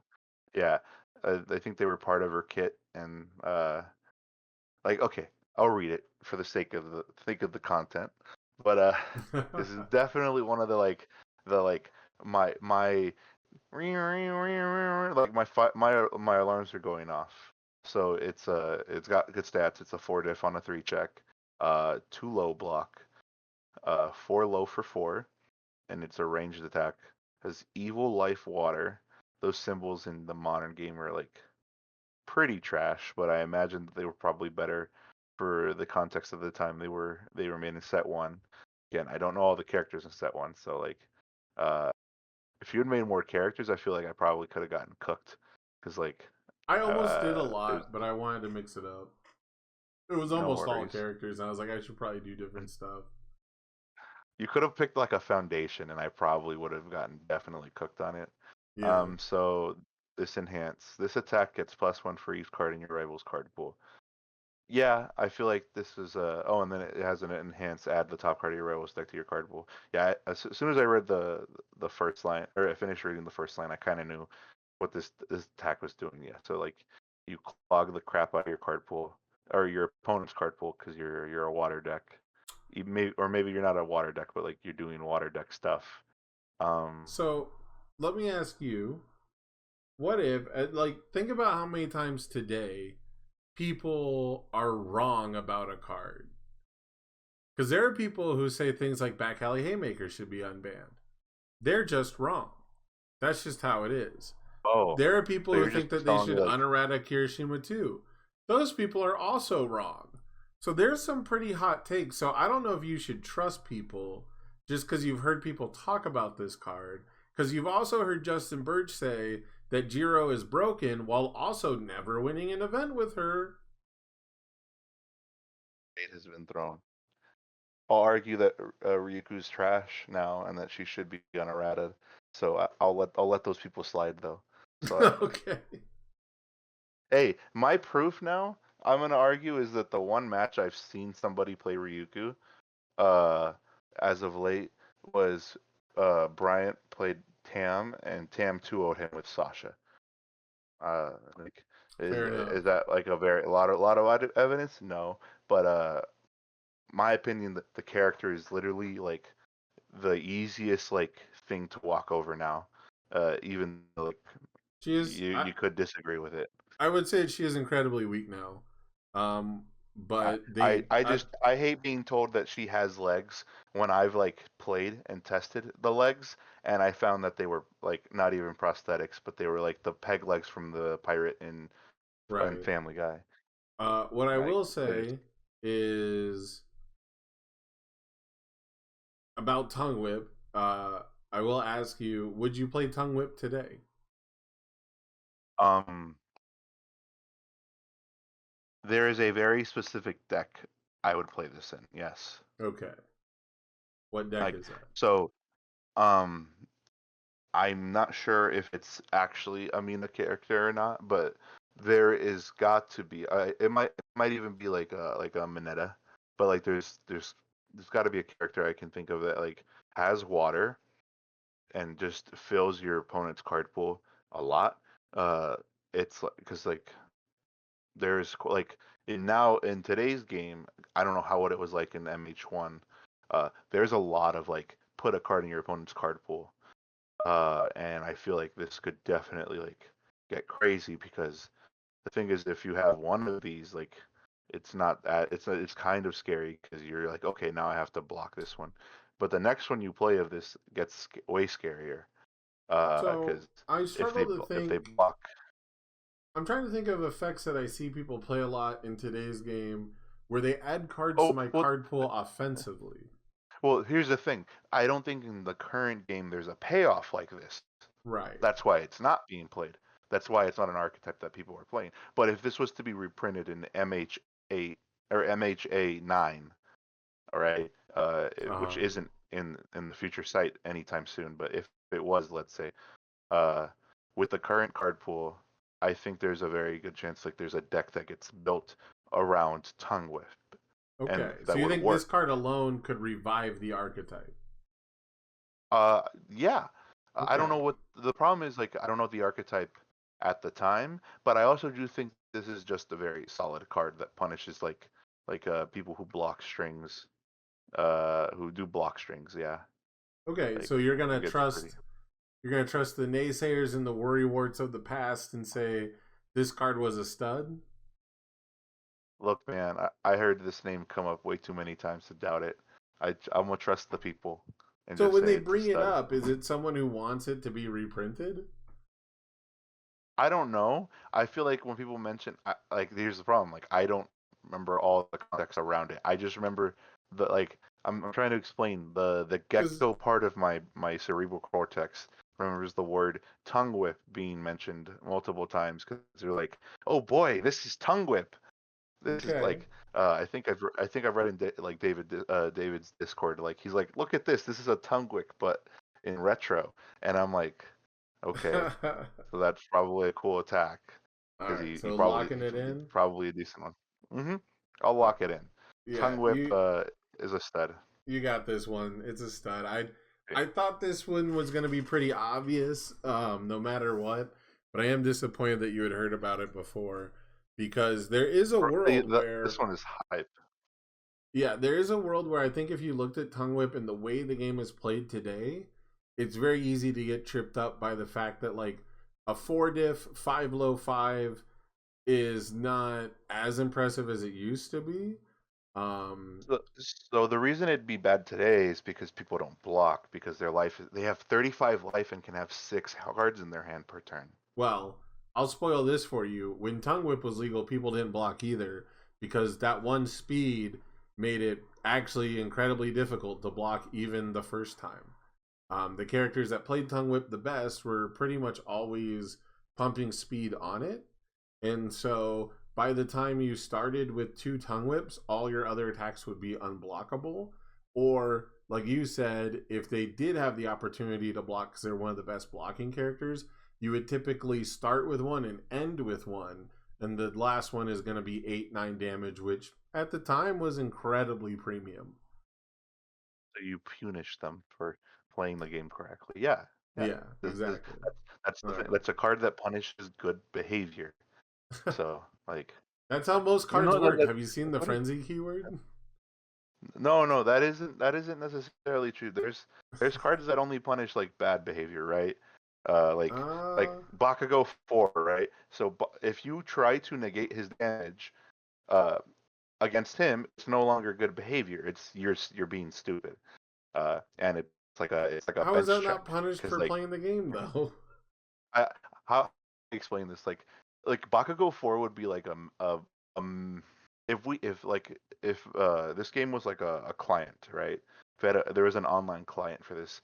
S2: Yeah, I think they were part of her kit, and like, okay, I'll read it for the sake of the content. But this is definitely one of the like my like my alarms are going off. So it's got good stats. It's a 4 diff on a 3 check, 2 low block, 4 low for 4, and it's a ranged attack. Has evil life water. Those symbols in the modern game are like pretty trash, but I imagine that they were probably better for the context of the time they were made in set one. Again, I don't know all the characters in set one, so like uh if you had made more characters, I feel like I probably could have gotten cooked because like
S1: I almost did a
S2: there's
S1: lot, but I wanted to mix it up. It was
S2: no
S1: almost all
S2: worries.
S1: characters, and I was like, I should probably do different stuff.
S2: You could have picked like a foundation, and I probably would have gotten definitely cooked on it.
S1: Yeah.
S2: So this attack gets +1 for each card in your rival's card pool. Yeah, I feel like this is oh, and then it has an enhance. Add the top card of your rival's deck to your card pool. Yeah, as soon as I read the first line, or I finished reading the first line, I kind of knew what this attack was doing. Yeah, so like you clog the crap out of your card pool or your opponent's card pool because you're a water deck. You may, or maybe you're not a water deck, but like you're doing water deck stuff. Um,
S1: So let me ask you, what if, like, think about how many times today people are wrong about a card. Because there are people who say things like Back Alley Haymaker should be unbanned. They're just wrong. That's just how it is.
S2: oh,
S1: There are
S2: so
S1: people who
S2: you're just
S1: think that they
S2: telling me
S1: should
S2: like
S1: unerrata Kirishima too. Those people are also wrong. So there's some pretty hot takes. So I don't know if you should trust people just because you've heard people talk about this card. Because you've also heard Justin Birch say that Jiro is broken while also never winning an event with her.
S2: hate has been thrown. I'll argue that Ryuku's trash now and that she should be unerrated. So I'll let those people slide though. So
S1: Okay.
S2: hey, my proof now I'm gonna argue is that the one match I've seen somebody play Ryuku, uh, as of late was Bryant played Tam and Tam 2-0'd him with Sasha. Like
S1: Fair enough.
S2: is that like a lot of evidence? No, but my opinion that the character is literally like the easiest like thing to walk over now. Even though, like
S1: She is.
S2: you could disagree with it.
S1: I would say she is incredibly weak now. But they.
S2: I hate being told that she has legs when I've like played and tested the legs and I found that they were like not even prosthetics, but they were like the peg legs from the pirate in
S1: Right.
S2: Family Guy.
S1: What I
S2: Like
S1: will
S2: they're just
S1: say is about Tongue Whip. I will ask you: would you play Tongue Whip today?
S2: um There is a very specific deck I would play this in. Yes.
S1: Okay. What deck
S2: Like
S1: is that?
S2: so. Um, I'm not sure if it's actually a Mina character or not, but there is got to be. It might even be like a Mineta, but like there's got to be a character I can think of that like has water and just fills your opponent's card pool a lot. Uh, it's like because like like in today's game, I don't know how what it was like in MH1. There's a lot of like put a card in your opponent's card pool. And I feel like this could definitely like get crazy because the thing is, if you have one of these, like it's not that it's kind of scary because you're like, okay, now I have to block this one, but the next one you play of this gets way scarier.
S1: So
S2: Because
S1: I struggle to
S2: if they
S1: think.
S2: block,
S1: I'm trying to think of effects that I see people play a lot in today's game where they add cards to
S2: oh
S1: my
S2: well,
S1: card pool offensively.
S2: here's the thing. I don't think in the current game there's a payoff like this.
S1: Right.
S2: That's why it's not being played. That's why it's not an archetype that people are playing. But if this was to be reprinted in MH8 or MHA9, all right,
S1: Uh
S2: which
S1: huh.
S2: isn't in the future site anytime soon, but if it was, let's say, uh, with the current card pool, I think there's a very good chance like there's a deck that gets built around Tongue Whip, and
S1: Okay. So
S2: that
S1: you
S2: would
S1: think this
S2: work.
S1: card alone could revive the archetype?
S2: Yeah. I don't
S1: Okay.
S2: know what the problem is. Like, I don't know the archetype at the time, but I also do think this is just a very solid card that punishes people who block strings, who do block strings. Yeah,
S1: Okay.
S2: like
S1: So you're
S2: I
S1: gonna
S2: think it's pretty.
S1: trust the naysayers and the worrywarts of the past and say this card was a stud.
S2: Look, man, I heard this name come up way too many times to doubt it. I'm gonna trust the people and
S1: So
S2: just
S1: when
S2: say
S1: they
S2: it's a
S1: bring it
S2: stud.
S1: up, is it someone who wants it to be reprinted?
S2: I don't know. I feel like when people mention like here's the problem. Like I don't remember all the context around it. I just remember the like I'm trying to explain the
S1: Because
S2: get-go part of my cerebral cortex remembers the word tongue whip being mentioned multiple times because they're like, oh boy, this is tongue whip. This is
S1: okay.
S2: like I think I've read in like David's Discord like he's like, look at this. This is a tongue whip but in retro, and I'm like, okay. So that's probably a cool attack
S1: All
S2: because
S1: right.
S2: he
S1: So
S2: probably
S1: locking it
S2: he's
S1: in.
S2: probably a decent one. I'll
S1: Uh,
S2: lock it in.
S1: yeah,
S2: Tongue whip is a stud.
S1: you got this one. It's a stud.
S2: Okay.
S1: I thought this one was going to be pretty obvious, no matter what. But I am disappointed that you had heard about it before, because there is a world
S2: This
S1: where,
S2: one is hype.
S1: yeah, there is a world where I think if you looked at Tongue Whip and the way the game is played today, it's very easy to get tripped up by the fact that like a 4 diff 5 low 5 is not as impressive as it used to be. Um,
S2: So the reason it'd be bad today is because people don't block because they have 35 life and can have 6 cards in their hand per turn.
S1: Well, I'll spoil this for you. When Tongue Whip was legal, people didn't block either because that one speed made it actually incredibly difficult to block even the first time. The characters that played Tongue Whip the best were pretty much always pumping speed on it. And so by the time you started with 2 Tongue Whips, all your other attacks would be unblockable. Or, like you said, if they did have the opportunity to block because they're one of the best blocking characters, you would typically start with one and end with one. And the last one is going to be 8, 9 damage, which at the time was incredibly premium.
S2: So you punish them for playing the game correctly. Yeah, yeah.
S1: Yeah,
S2: This, this,
S1: exactly.
S2: that's
S1: All
S2: the thing.
S1: right.
S2: That's a card that punishes good behavior. So like,
S1: That's how most
S2: even
S1: cards
S2: though
S1: work. Have you seen
S2: that's
S1: the
S2: funny.
S1: frenzy keyword?
S2: No, that isn't necessarily true. There's cards that only punish like bad behavior, right? Uh, like like
S1: Uh,
S2: Bakugo 4, right? So if you try to negate his damage, uh, against him, it's no longer good behavior. It's you're being stupid. And it's like a
S1: how is
S2: bench
S1: that not
S2: check
S1: punished
S2: because
S1: for
S2: like
S1: playing the game though?
S2: I how I explain this like Bakugo 4 would be like um if this game was like a client, right? There was an online client for this,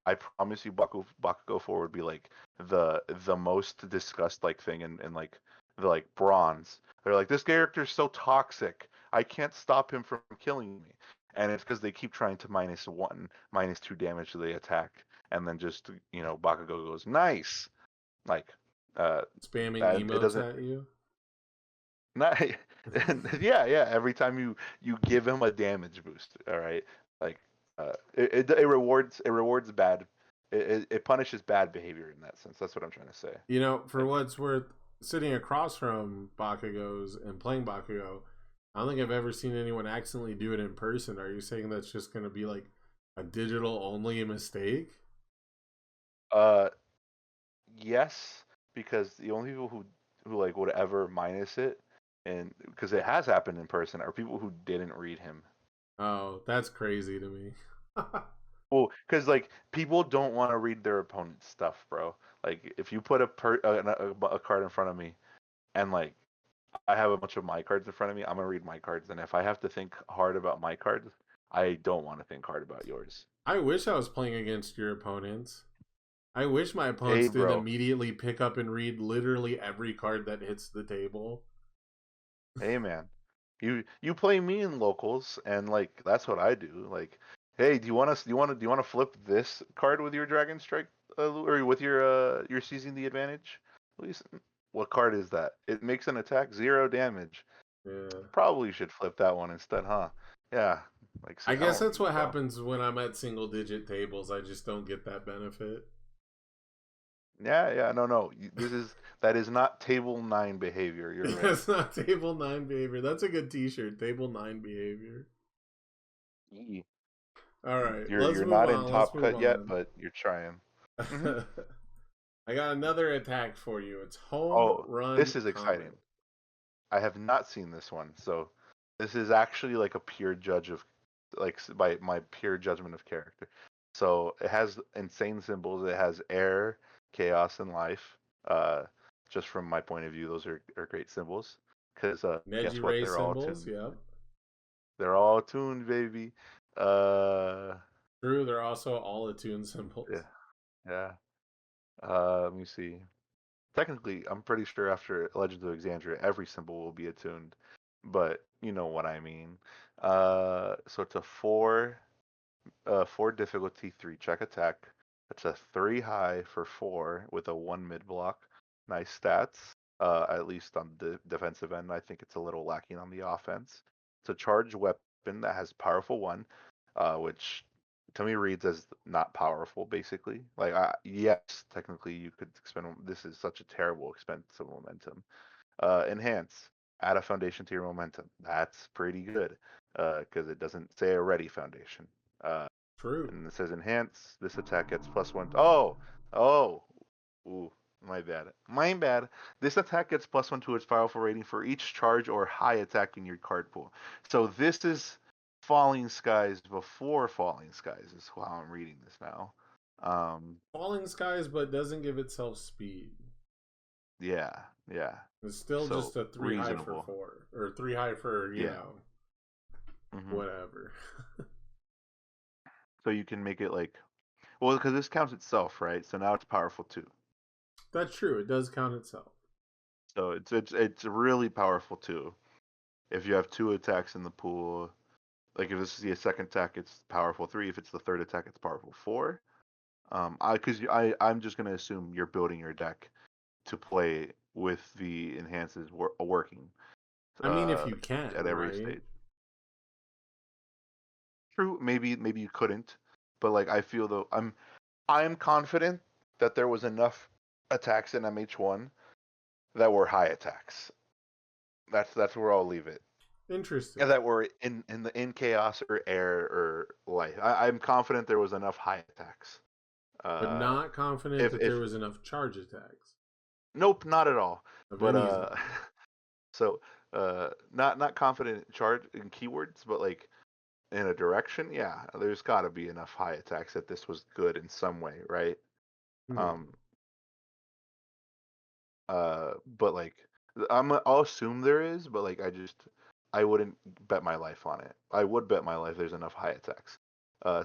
S2: I promise you Bakugo 4 would be like the most discussed like thing in like the like bronze. They're like, this character's so toxic. I can't stop him from killing me. And it's because they keep trying to -1, -2 damage to the attack, and then just Bakugo goes nice, like uh,
S1: Spamming
S2: that it
S1: emotes
S2: doesn't
S1: at you.
S2: not yeah. Every time you give him a damage boost, all right, like it rewards bad. It punishes bad behavior in that sense. That's what I'm trying to say.
S1: For
S2: Like,
S1: what's worth, sitting across from Bakugos and playing Bakugo, I don't think I've ever seen anyone accidentally do it in person. Are you saying that's just going to be like a digital only mistake?
S2: uh, yes, because the only people who like would ever minus it, and because it has happened in person, are people who didn't read him.
S1: Oh, that's crazy to me.
S2: Well, because like people don't want to read their opponent's stuff, bro. Like if you put a card in front of me, and like I have a bunch of my cards in front of me, I'm gonna read my cards, and if I have to think hard about my cards, I don't want to think hard about yours.
S1: I wish I was playing against your opponents. I wish my
S2: Hey,
S1: opponents didn't
S2: bro.
S1: immediately pick up and read literally every card that hits the table.
S2: Hey, man. You play me in locals, and like that's what I do. Like, hey, do you want to flip this card with your Dragon Strike, or with your seizing the advantage? Please. What card is that? It makes an attack 0 damage.
S1: Yeah.
S2: Probably should flip that one instead, huh? Yeah. Like,
S1: I
S2: see, I
S1: guess
S2: don't
S1: that's
S2: read,
S1: what
S2: bro.
S1: happens when I'm at single digit tables. I just don't get that benefit.
S2: Yeah, no, no. That is not table 9 behavior. You're right.
S1: That's not table 9 behavior. That's a good t shirt. Table 9 behavior.
S2: Yee.
S1: All right, let's
S2: You're
S1: move
S2: not in
S1: on. Let's
S2: top
S1: move
S2: cut yet,
S1: on.
S2: but you're trying. Hmm.
S1: I got another attack for you. It's home
S2: Oh, this
S1: run
S2: is exciting.
S1: comment.
S2: I have not seen this one, so this is actually like a pure judge of, like, by my pure judgment of character. So it has insane symbols. It has air, chaos, and life. Uh, just from my point of view, those are great symbols. Cause
S1: Neji
S2: guess what?
S1: Ray
S2: They're all
S1: symbols.
S2: tuned.
S1: Yep.
S2: They're all tuned, baby. Uh,
S1: True. They're also all attuned symbols.
S2: yeah, yeah. Let me see. Technically, I'm pretty sure after Legends of Exandria, every symbol will be attuned, but you know what I mean. So it's a four difficulty, 3 check attack. It's a 3 high for 4 with a 1 mid block. Nice stats. At least on the defensive end, I think it's a little lacking on the offense. It's a charged weapon that has powerful 1, which to me reads as not powerful, basically. Like, yes, technically you could expend. This is such a terrible expense of momentum. Enhance. Add a foundation to your momentum. That's pretty good, because it doesn't say a ready foundation. Uh,
S1: True.
S2: and it says enhance. This attack gets +1. Oh, ooh, my bad. My bad. This attack gets +1 to its powerful rating for each charge or high attack in your card pool. So this is Falling Skies before Falling Skies is how I'm reading this now.
S1: Falling skies, but doesn't give itself speed.
S2: Yeah, yeah.
S1: It's still
S2: So
S1: just a 3 high for
S2: reasonable.
S1: 4. Or 3 high for,
S2: Yeah. Hmm.
S1: whatever.
S2: So you can make it like, well, because this counts itself, right? So now it's powerful too.
S1: That's true. It does count itself.
S2: So it's really powerful too. If you have 2 attacks in the pool, like if this is the second attack, it's powerful 3. If it's the third attack, it's powerful 4. I'm just gonna assume you're building your deck to play with the enhances working
S1: I mean, if
S2: uh,
S1: you can,
S2: at every
S1: right?
S2: stage. True, maybe you couldn't, but like I feel though I'm confident that there was enough attacks in MH1 that were high attacks. That's where I'll leave it.
S1: Interesting.
S2: And that were in chaos or air or life. I'm confident there was enough high attacks.
S1: But
S2: Uh,
S1: not confident
S2: if
S1: that there
S2: if
S1: was enough charge attacks
S2: Nope, not at all.
S1: of
S2: But
S1: any.
S2: so not confident in chart in keywords, but like in a direction, yeah, there's got to be enough high attacks that this was good in some way, right? Um,
S1: Hmm.
S2: but like I'll assume there is, but like I wouldn't bet my life on it. I would bet my life there's enough high attacks.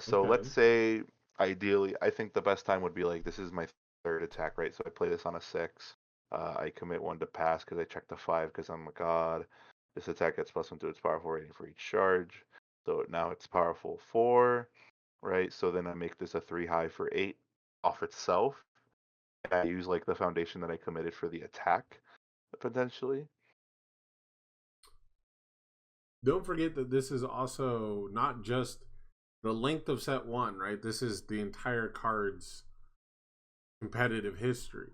S2: So
S1: Okay.
S2: let's say ideally, I think the best time would be like this is my third attack, right? So I play this on a 6. I commit 1 to pass because I check the 5 because I'm like, God, this attack gets +1 to its powerful rating for each charge. So now it's powerful 4, right? So then I make this a 3 high for 8 off itself. And I use like the foundation that I committed for the attack potentially.
S1: Don't forget that this is also not just the length of set one, right? This is the entire card's competitive history.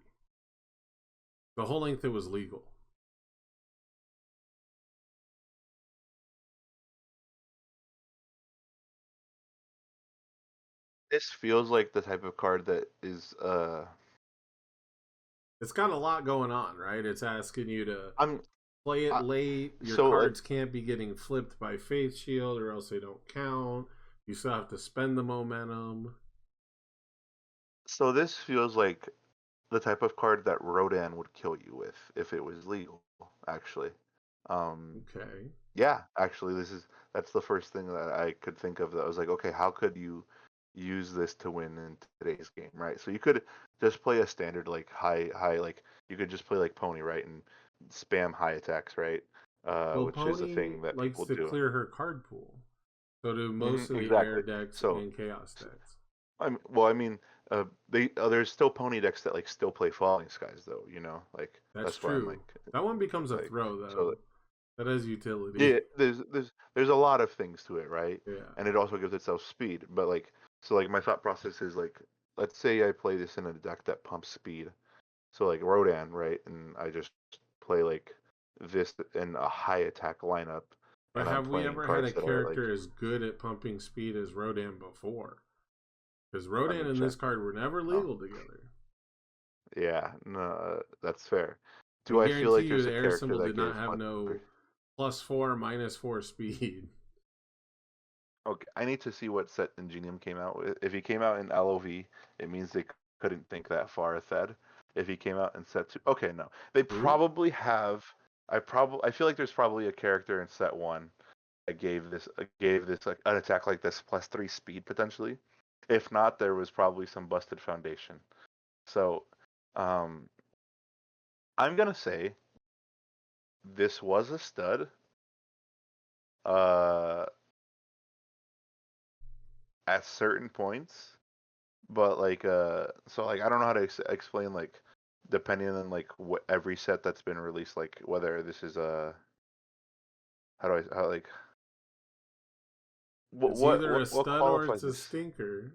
S1: The whole length it was legal.
S2: This feels like the type of card that is
S1: It's got a lot going on, right? It's asking you to
S2: I'm
S1: play it late. Your
S2: so like
S1: cards can't be getting flipped by Faith Shield or else they don't count. You still have to spend the momentum.
S2: so this feels like the type of card that Rodan would kill you with if it was legal, actually. Um,
S1: Okay.
S2: yeah, actually, that's the first thing that I could think of that I was like, okay, how could you use this to win in today's game, right? So you could just play a standard like high like you could just play like Pony, right, and spam high attacks, right?
S1: Well,
S2: Which is a
S1: Pony
S2: thing that
S1: likes
S2: people
S1: to
S2: do.
S1: clear her card pool. So do most of the rare
S2: Exactly.
S1: decks
S2: So
S1: and chaos decks.
S2: I mean, they there's still Pony decks that like still play Falling Skies though, you know, like
S1: That's
S2: that's why I'm like,
S1: true. That one becomes a
S2: like
S1: throw
S2: so
S1: though. That has utility.
S2: yeah, there's a lot of things to it, right?
S1: Yeah.
S2: And it also gives itself speed, but like so like my thought process is like, let's say I play this in a deck that pumps speed, so like Rodan, right, and I just play like this in a high attack lineup,
S1: But
S2: and I'm
S1: have we
S2: playing
S1: ever had a
S2: cards that are like
S1: character as good at pumping speed as Rodan before? Because
S2: let
S1: Rodan
S2: me
S1: and
S2: check.
S1: this card were never
S2: Oh,
S1: legal together.
S2: yeah, no, that's fair.
S1: I
S2: Do I feel
S1: guarantee
S2: like
S1: you
S2: there's
S1: the
S2: a
S1: air
S2: character
S1: symbol
S2: that
S1: did not
S2: gives
S1: have
S2: much?
S1: no +4, -4 speed.
S2: Okay, I need to see what set Ingenium came out with. If he came out in LOV, it means they couldn't think that far ahead. If he came out in set two, okay, no, they
S1: Ooh.
S2: probably have. I feel like there's probably a character in set one that gave this like an attack like this +3 speed potentially. If not, there was probably some busted foundation. So, um, I'm gonna say this was a stud. Uh, at certain points. But like so like I don't know how to explain like depending on like what every set that's been released, like whether this is a how do I how like
S1: It's either a
S2: what
S1: stud or it's
S2: qualifies
S1: a
S2: this?
S1: stinker.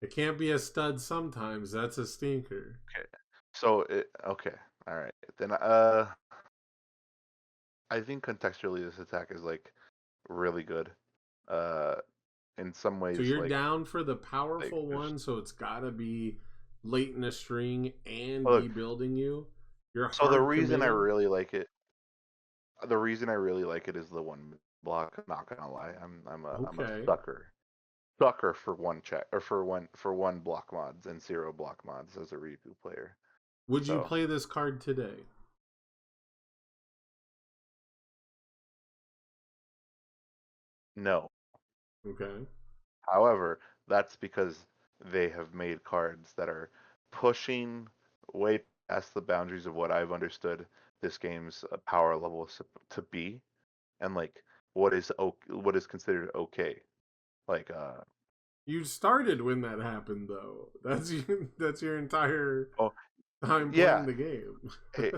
S1: It can't be a stud sometimes. That's a stinker.
S2: Okay, so it okay, all right, then I think contextually this attack is like really good. Uh, in some
S1: So
S2: ways
S1: you're
S2: like
S1: down for the powerful
S2: there's
S1: one, so it's got to be late in a string and
S2: well,
S1: be
S2: look,
S1: building you. You're
S2: so the
S1: hard
S2: reason I
S1: committed.
S2: really like it the reason I really like it is the one block. I'm not gonna lie, I'm a
S1: Okay.
S2: sucker for one check or for one block mods and 0 block mods as a Riku player.
S1: Would you
S2: So
S1: play this card today?
S2: no.
S1: Okay.
S2: However, that's because they have made cards that are pushing way past the boundaries of what I've understood this game's power level to be, and like what is considered okay. Like
S1: You started when that happened, though. That's your entire
S2: oh
S1: time playing
S2: yeah,
S1: the game.
S2: hey,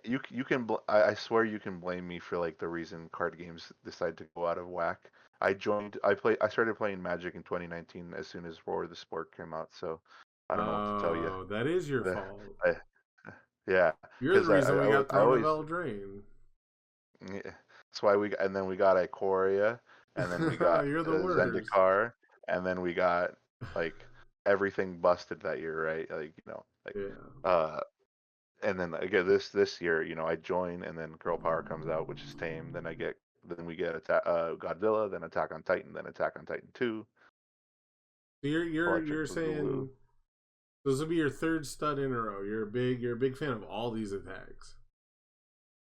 S2: you can I swear you can blame me for like the reason card games decide to go out of whack. I started playing Magic in 2019 as soon as War of the Sport came out, so I don't know what to tell you.
S1: Oh, that is your
S2: The-
S1: fault.
S2: I, yeah,
S1: You're the
S2: because
S1: reason we got
S2: I
S1: thrown of
S2: always
S1: Eldraine.
S2: yeah, that's why and then we got Ikoria, and then we got
S1: You're the worst.
S2: Zendikar, and then we got like everything busted that year, right? Like
S1: Yeah.
S2: uh and then again this year, I join, and then Girl Power comes out, which is tame. Then we get Godzilla, then Attack on Titan, then Attack on Titan 2,
S1: So you're
S2: Electric Boogaloo.
S1: saying this will be your third stud in a row. You're a big fan of all these attacks.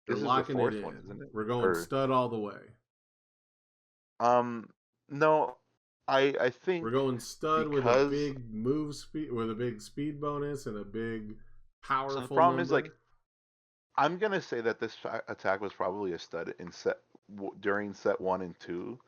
S1: You're
S2: This is the
S1: locking it
S2: fourth one,
S1: in.
S2: isn't it?
S1: We're going
S2: Or
S1: stud all the way.
S2: no, I
S1: We're
S2: think
S1: going stud with a
S2: because
S1: big move speed, with a big speed bonus and a big
S2: So the
S1: powerful
S2: problem is like
S1: number.
S2: I'm gonna say that this attack was probably a stud in during set 1 and 2,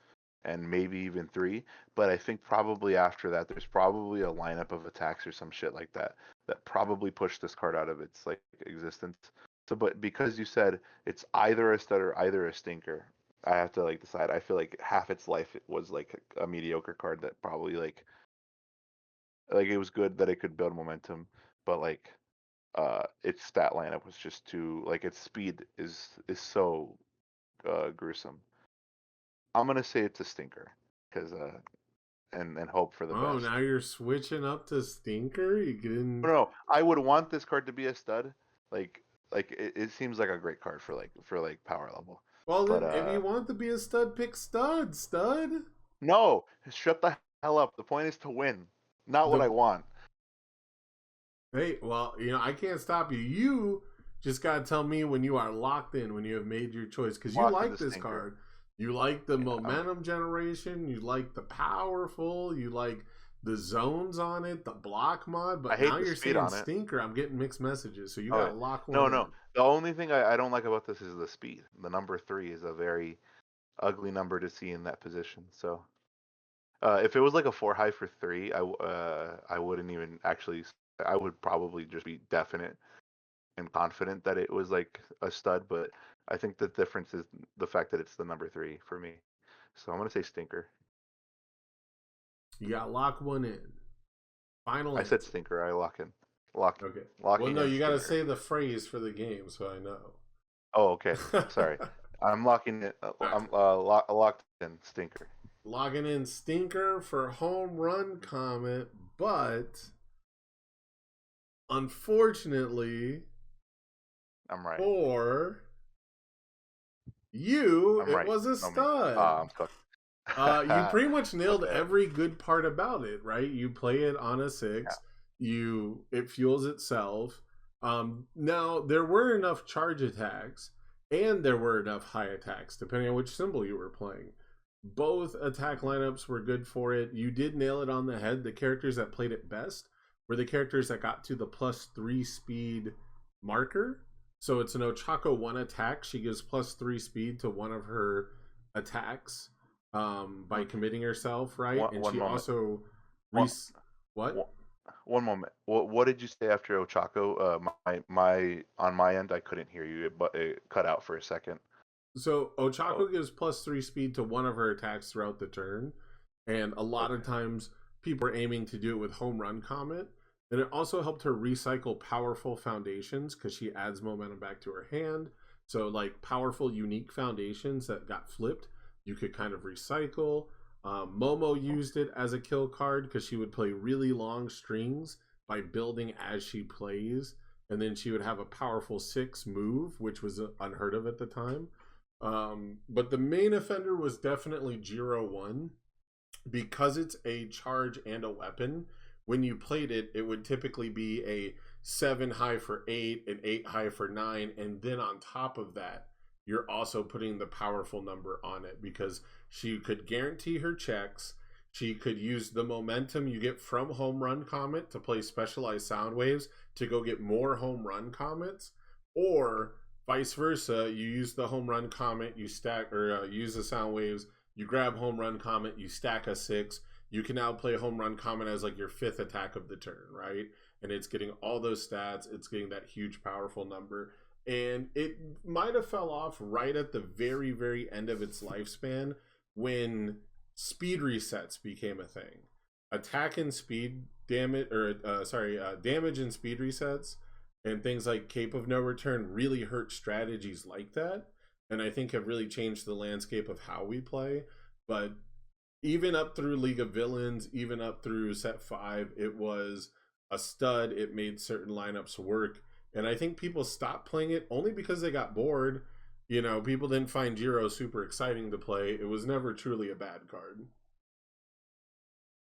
S2: and maybe even 3. But I think probably after that, there's probably a lineup of attacks or some shit like that that probably pushed this card out of its like existence. So, but because you said it's either a stud or either a stinker, I have to like decide. I feel like half its life it was like a mediocre card that probably like it was good that it could build momentum, but like its stat lineup was just too like its speed is so gruesome. I'm gonna say it's a stinker because and hope for the
S1: Oh,
S2: best.
S1: now you're switching up to stinker. You
S2: No,
S1: getting
S2: no, I would want this card to be a stud. Like it seems like a great card for like power level.
S1: well
S2: But
S1: then? If you want to be a stud, pick stud. Stud.
S2: no, shut the hell up. The point is to win, not what
S1: The
S2: I want.
S1: Hey, well, I can't stop you. You just gotta tell me when you are locked in, when you have made your choice, because you
S2: Locked in
S1: like
S2: the
S1: this
S2: stinker.
S1: card. You like the
S2: Yeah,
S1: momentum generation. You like the powerful. You like the zones on it, the block mod.
S2: I
S1: But now
S2: hate the
S1: you're
S2: speed
S1: saying
S2: on it.
S1: stinker. I'm getting mixed messages. So you
S2: Oh
S1: gotta lock one
S2: no,
S1: in.
S2: no. The only thing I don't like about this is the speed. The number 3 is a very ugly number to see in that position. So if it was like a 4 high for 3, I wouldn't even actually. I would probably just be definite and confident that it was like a stud. But I think the difference is the fact that it's the number 3 for me. So I'm gonna say stinker.
S1: You gotta lock one in. Final
S2: I said
S1: answer.
S2: stinker.
S1: Okay. Well,
S2: Locking
S1: no,
S2: in
S1: you gotta
S2: stinker.
S1: say the phrase for the game, so I know.
S2: Oh, okay. Sorry. I'm locking it.
S1: All right.
S2: I'm locked in stinker.
S1: Logging in stinker for home run comment, but unfortunately
S2: I'm right.
S1: for you,
S2: I'm
S1: it
S2: right.
S1: was a
S2: No me.
S1: stud.
S2: I'm cooked.
S1: You pretty much nailed
S2: Okay.
S1: every good part about it, right? You play it on a
S2: Yeah.
S1: 6. It fuels itself. Now there were enough charge attacks and there were enough high attacks, depending on which symbol you were playing. Both attack lineups were good for it. You did nail it on the head. The characters that played it best were the characters that got to the +3 speed marker. So it's an Ochako 1 attack. She gives +3 speed to one of her attacks by
S2: Mm.
S1: committing herself, right? And
S2: One
S1: she
S2: moment.
S1: also
S2: One,
S1: what?
S2: one, one moment. What did you say after Ochako? My on my end, I couldn't hear you, but it cut out for a second.
S1: So
S2: Oh,
S1: Ochako gives +3 speed to one of her attacks throughout the turn, and a lot of
S2: okay.
S1: times people are aiming to do it with home run comet. And it also helped her recycle powerful foundations because she adds momentum back to her hand. So like powerful, unique foundations that got flipped, you could kind of recycle. Momo used it as a kill card because she would play really long strings by building as she plays, and then she would have a powerful 6 move, which was unheard of at the time. But the main offender was definitely Jiro 1 because it's a charge and a weapon. When you played it, it would typically be a 7 high for 8, an 8 high for 9, and then on top of that, you're also putting the powerful number on it because she could guarantee her checks. She could use the momentum you get from Home Run Comet to play specialized sound waves to go get more Home Run Comets, or vice versa. You use the Home Run Comet, you stack or use the sound waves, you grab Home Run Comet, you stack a 6. You can now play Home Run Comet as like your 5th attack of the turn, right? And it's getting all those stats. It's getting that huge, powerful number. And it might have fell off right at the very, very end of its lifespan when speed resets became a thing. Attack and speed damage, or damage and speed resets, and things like Cape of No Return really hurt strategies like that, and I think have really changed the landscape of how we play. But even up through League of Villains, even up through Set 5, it was a stud. It made certain lineups work. And I think people stopped playing it only because they got bored. People didn't find Jiro super exciting to play. It was never truly a bad card.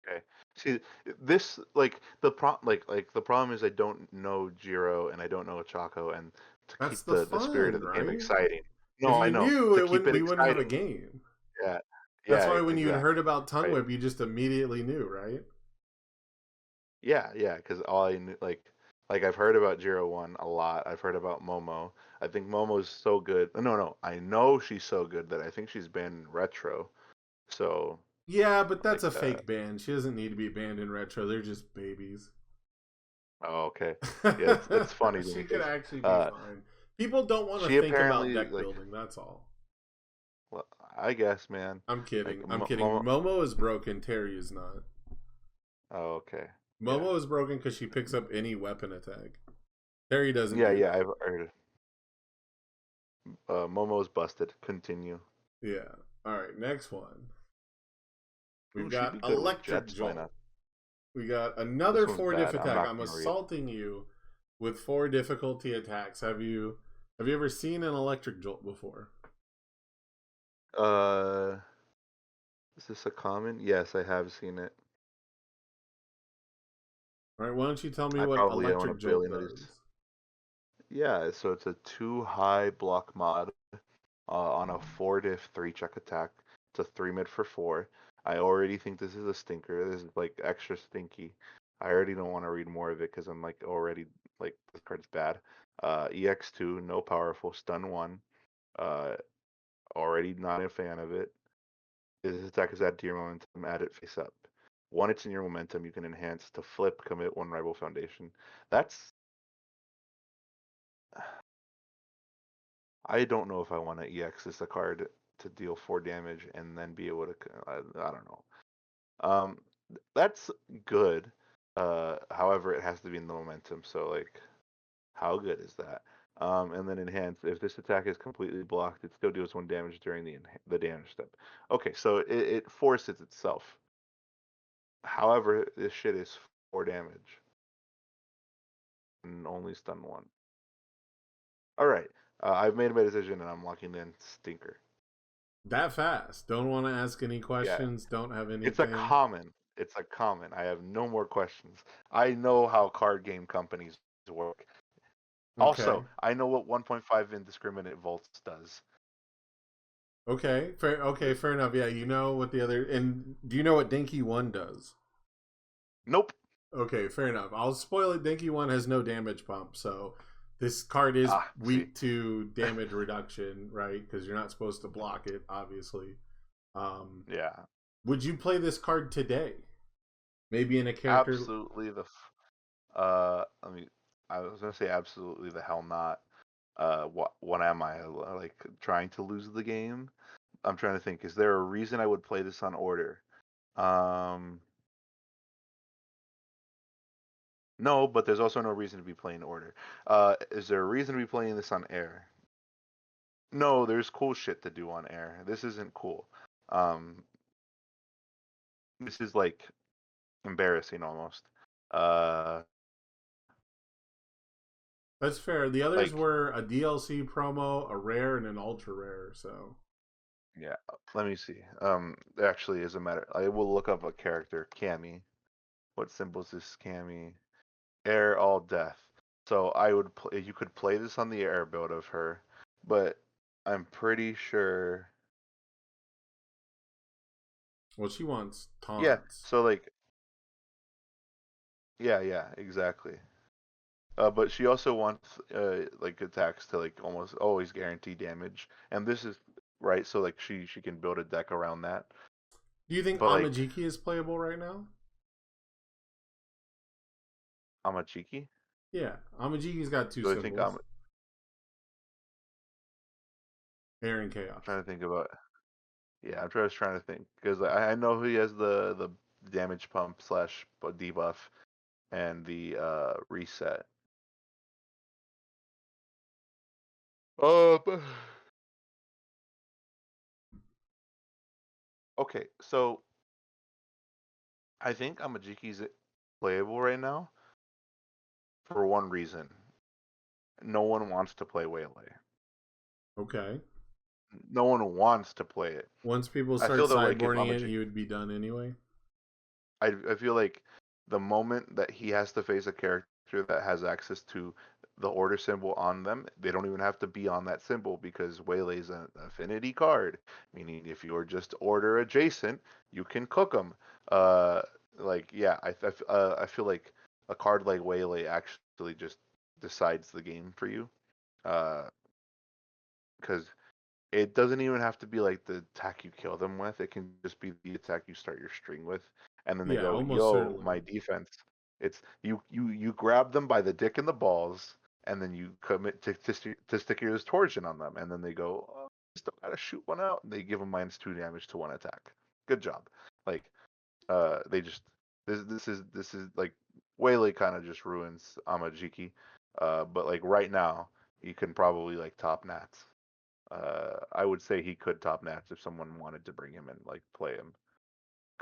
S2: Okay. See, this like the problem is I don't know Jiro and I don't know Chaco, and to
S1: That's
S2: keep
S1: the
S2: the spirit of
S1: fun,
S2: the game
S1: right?
S2: exciting.
S1: If
S2: No, I
S1: you
S2: know.
S1: knew
S2: To
S1: it
S2: keep
S1: wouldn't
S2: it
S1: we wouldn't have a
S2: exciting.
S1: game.
S2: Yeah.
S1: That's
S2: Yeah,
S1: why when you heard
S2: exactly.
S1: about Tongue
S2: Right.
S1: Whip, you just immediately knew, right?
S2: Yeah, yeah, because all I knew, Like I've heard about Zero One a lot. I've heard about Momo. I think Momo's so good. No, no, I know she's so good that I think she's banned in retro. So
S1: Yeah, but that's
S2: like,
S1: a fake ban. She doesn't need to be banned in retro. They're just babies.
S2: oh, okay, yeah, it's funny to me
S1: She could
S2: because
S1: actually be fine. People don't want to
S2: she
S1: think about
S2: apparently
S1: deck
S2: like,
S1: building. That's all.
S2: well, I guess, man,
S1: I'm
S2: like
S1: kidding. I'm kidding.
S2: Momo.
S1: Momo is broken. Terry is not.
S2: Oh, okay, yeah,
S1: Momo is broken because she picks up any weapon attack. Terry doesn't
S2: yeah,
S1: do
S2: yeah.
S1: that.
S2: I've heard. Momo's busted. Continue.
S1: Yeah. All right. Next one.
S2: Ooh,
S1: We've
S2: she'd
S1: got
S2: be good with
S1: Electric
S2: Jets. Why not?
S1: Jolt. We got
S2: This
S1: another
S2: one's
S1: 4 diff
S2: bad. I'm
S1: attack.
S2: not
S1: I'm
S2: gonna read it.
S1: assaulting you with 4 difficulty attacks. Have you ever seen an Electric Jolt before?
S2: Uh, is this a common? Yes, I have seen it.
S1: All right. Why don't you tell me
S2: I
S1: what
S2: probably own a
S1: Electric Jolt
S2: billion of these.
S1: does?
S2: Yeah, so it's a 2 high block mod on a 4 diff 3 check attack. It's a 3 mid for 4. I already think this is a stinker. This is like extra stinky. I already don't want to read more of it because I'm like already like this card's bad. EX2, no powerful, stun 1. Uh, already not a fan of it. This attack is added to your momentum, add it face up. One, it's in your momentum, you can enhance to flip, commit 1 rival foundation. That's, I don't know if I want to EX this a card to deal 4 damage and then be able to, I don't know. That's good. However, it has to be in the momentum. So like, how good is that? And then enhance. If this attack is completely blocked, it still deals 1 damage during the damage step. Okay, so it forces itself. However, this shit is 4 damage and only stun 1. All right, I've made my decision and I'm locking in Stinker.
S1: That fast. Don't want to ask any
S2: Yeah,
S1: questions. Don't have
S2: it's a
S1: anything.
S2: common. It's a common. I have no more questions. I know how card game companies work.
S1: Okay.
S2: Also, I know what 1.5 indiscriminate volts does.
S1: Okay. Fair. Okay. Fair enough. Yeah. You know what the other and do you know what Dinky One does?
S2: Nope.
S1: Okay. Fair enough. I'll spoil it. Dinky One has no damage pump, so this card is
S2: Ah, see.
S1: weak to damage reduction, right? Because you're not supposed to block it, obviously. Um,
S2: Yeah,
S1: would you play this card today? Maybe in a character.
S2: absolutely I mean, I was gonna say absolutely the hell not. What am I like trying to lose the game? I'm trying to think. Is there a reason I would play this on order? Um, no, but there's also no reason to be playing order. Is there a reason to be playing this on air? No, there's cool shit to do on air. This isn't cool. Um, this is like embarrassing almost. Uh,
S1: That's fair. The others
S2: like
S1: were a DLC promo, a rare, and an ultra rare. So
S2: yeah. Let me see. Actually, as a matter, I will look up a character, Cammy. What symbol is this, Cammy? Air all death. So I would play. You could play this on the air build of her, but I'm pretty sure.
S1: well, she wants
S2: Yeah.
S1: taunts.
S2: So like, yeah, exactly. But she also wants like attacks to like almost always guarantee damage, and this is right. So like she can build a deck around that.
S1: Do you think
S2: But like
S1: Amajiki is playable right now?
S2: I'm a cheeky.
S1: Yeah, Amajiki's got two
S2: Do I think
S1: symbols,
S2: I'm
S1: air and chaos.
S2: trying to think about? Yeah, just trying to think because I know he has the damage pump slash debuff and the reset. But, okay, so I think Amajiki's playable right now for one reason. No one wants to play Waylay.
S1: Okay.
S2: No one wants to play it.
S1: Once people
S2: I
S1: start
S2: feel though like if
S1: sideboarding it,
S2: Amajiki,
S1: he would be done anyway.
S2: I feel like the moment that he has to face a character that has access to the order symbol on them, they don't even have to be on that symbol because Waylay's an affinity card, meaning if you're just order adjacent, you can cook them. Like yeah, I feel like a card like Waylay actually actually just decides the game for you. Because it doesn't even have to be like the attack you kill them with. It can just be the attack you start your string with, and then they
S1: Yeah,
S2: go,
S1: almost
S2: "Yo,
S1: certainly.
S2: my defense." It's you grab them by the dick and the balls, and then you commit to stick your torsion on them, and then they go, "Oh, I still gotta shoot one out." And they give them -2 damage to one attack. Good job. Like, they just this is like Waylay kind of just ruins Amajiki. But like right now, you can probably like top Nats. I would say he could top Nats if someone wanted to bring him and like play him.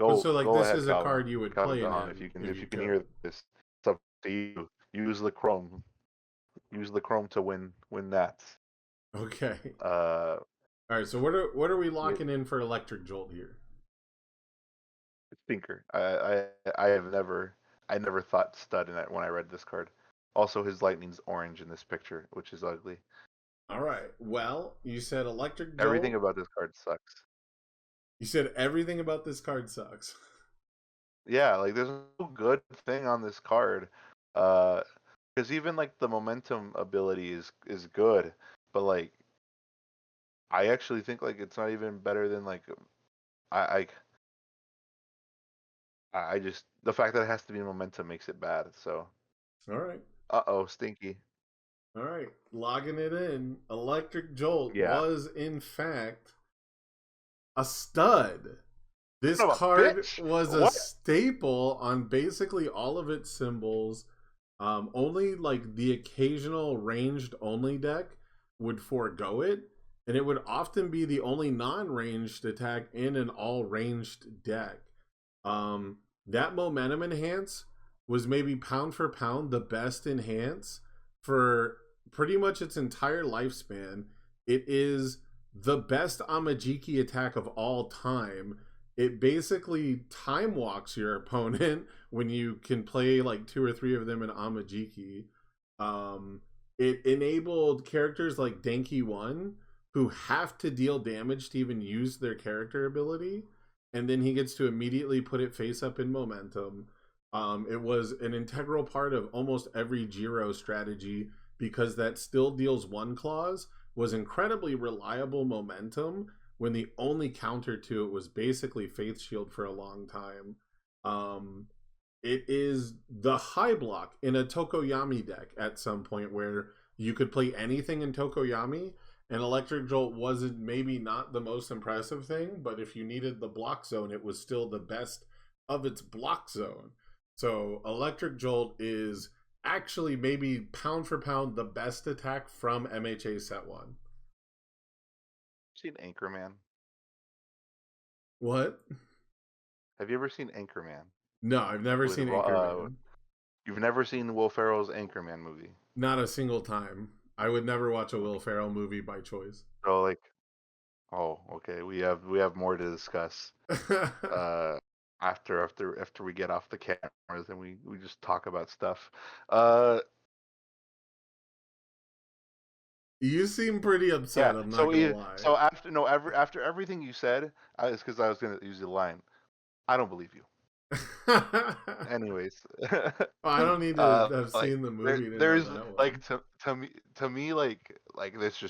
S1: But
S2: Go
S1: so like
S2: go
S1: this
S2: ahead,
S1: is a
S2: Calvin.
S1: card you would play in
S2: Calvin,
S1: him if
S2: if
S1: you
S2: you can
S1: could.
S2: hear this, it's up to you. Use the Chrome. Use the Chrome to win Nats.
S1: Okay.
S2: Uh,
S1: All right. So what are we
S2: yeah,
S1: locking in for Electric Jolt here?
S2: Stinker. I never thought stud in it when I read this card. Also, his lightning's orange in this picture, which is ugly.
S1: All right. Well, you said Electric
S2: Everything
S1: Jolt.
S2: about this card sucks.
S1: You said everything about this card sucks.
S2: Yeah, like there's no good thing on this card. Uh, because even like the momentum ability is good, but like I actually think like it's not even better than like I I just the fact that it has to be momentum makes it bad. So
S1: All right.
S2: stinky.
S1: All right. Logging it in. Electric Jolt
S2: Yeah,
S1: was in fact a stud. This
S2: son of a
S1: card
S2: bitch.
S1: was a
S2: What?
S1: staple on basically all of its symbols. Only like the occasional ranged only deck would forego it, and it would often be the only non-ranged attack in an all-ranged deck. Um, that momentum enhance was maybe pound for pound the best enhance for pretty much its entire lifespan. It is the best Amajiki attack of all time. It basically time walks your opponent when you can play like two or three of them in Amajiki. Um, it enabled characters like Denki One who have to deal damage to even use their character ability, and then he gets to immediately put it face up in momentum. It was an integral part of almost every Jiro strategy because that still deals one clause was incredibly reliable momentum when the only counter to it was basically Faith Shield for a long time. Um, it is the high block in a Tokoyami deck at some point where you could play anything in Tokoyami, and Electric Jolt wasn't maybe not the most impressive thing, but if you needed the block zone, it was still the best of its block zone. So Electric Jolt is actually maybe pound for pound the best attack from MHA Set 1.
S2: Seen Anchorman?
S1: What?
S2: Have you ever seen Anchorman
S1: No, I've never
S2: with
S1: seen Anchorman.
S2: You've never seen Will Ferrell's Anchorman movie?
S1: Not a single time. I would never watch a Will Ferrell movie by choice.
S2: So like, oh, okay, we have more to discuss. Uh, after we get off the cameras and we just talk about stuff. Uh,
S1: You seem pretty
S2: yeah.
S1: upset, I'm not gonna lie.
S2: So after no ever after everything you said, it's because I was gonna use the line. I don't believe you. Anyways,
S1: I don't need to have
S2: like
S1: seen the movie to know
S2: there's
S1: that
S2: like
S1: one.
S2: to me like this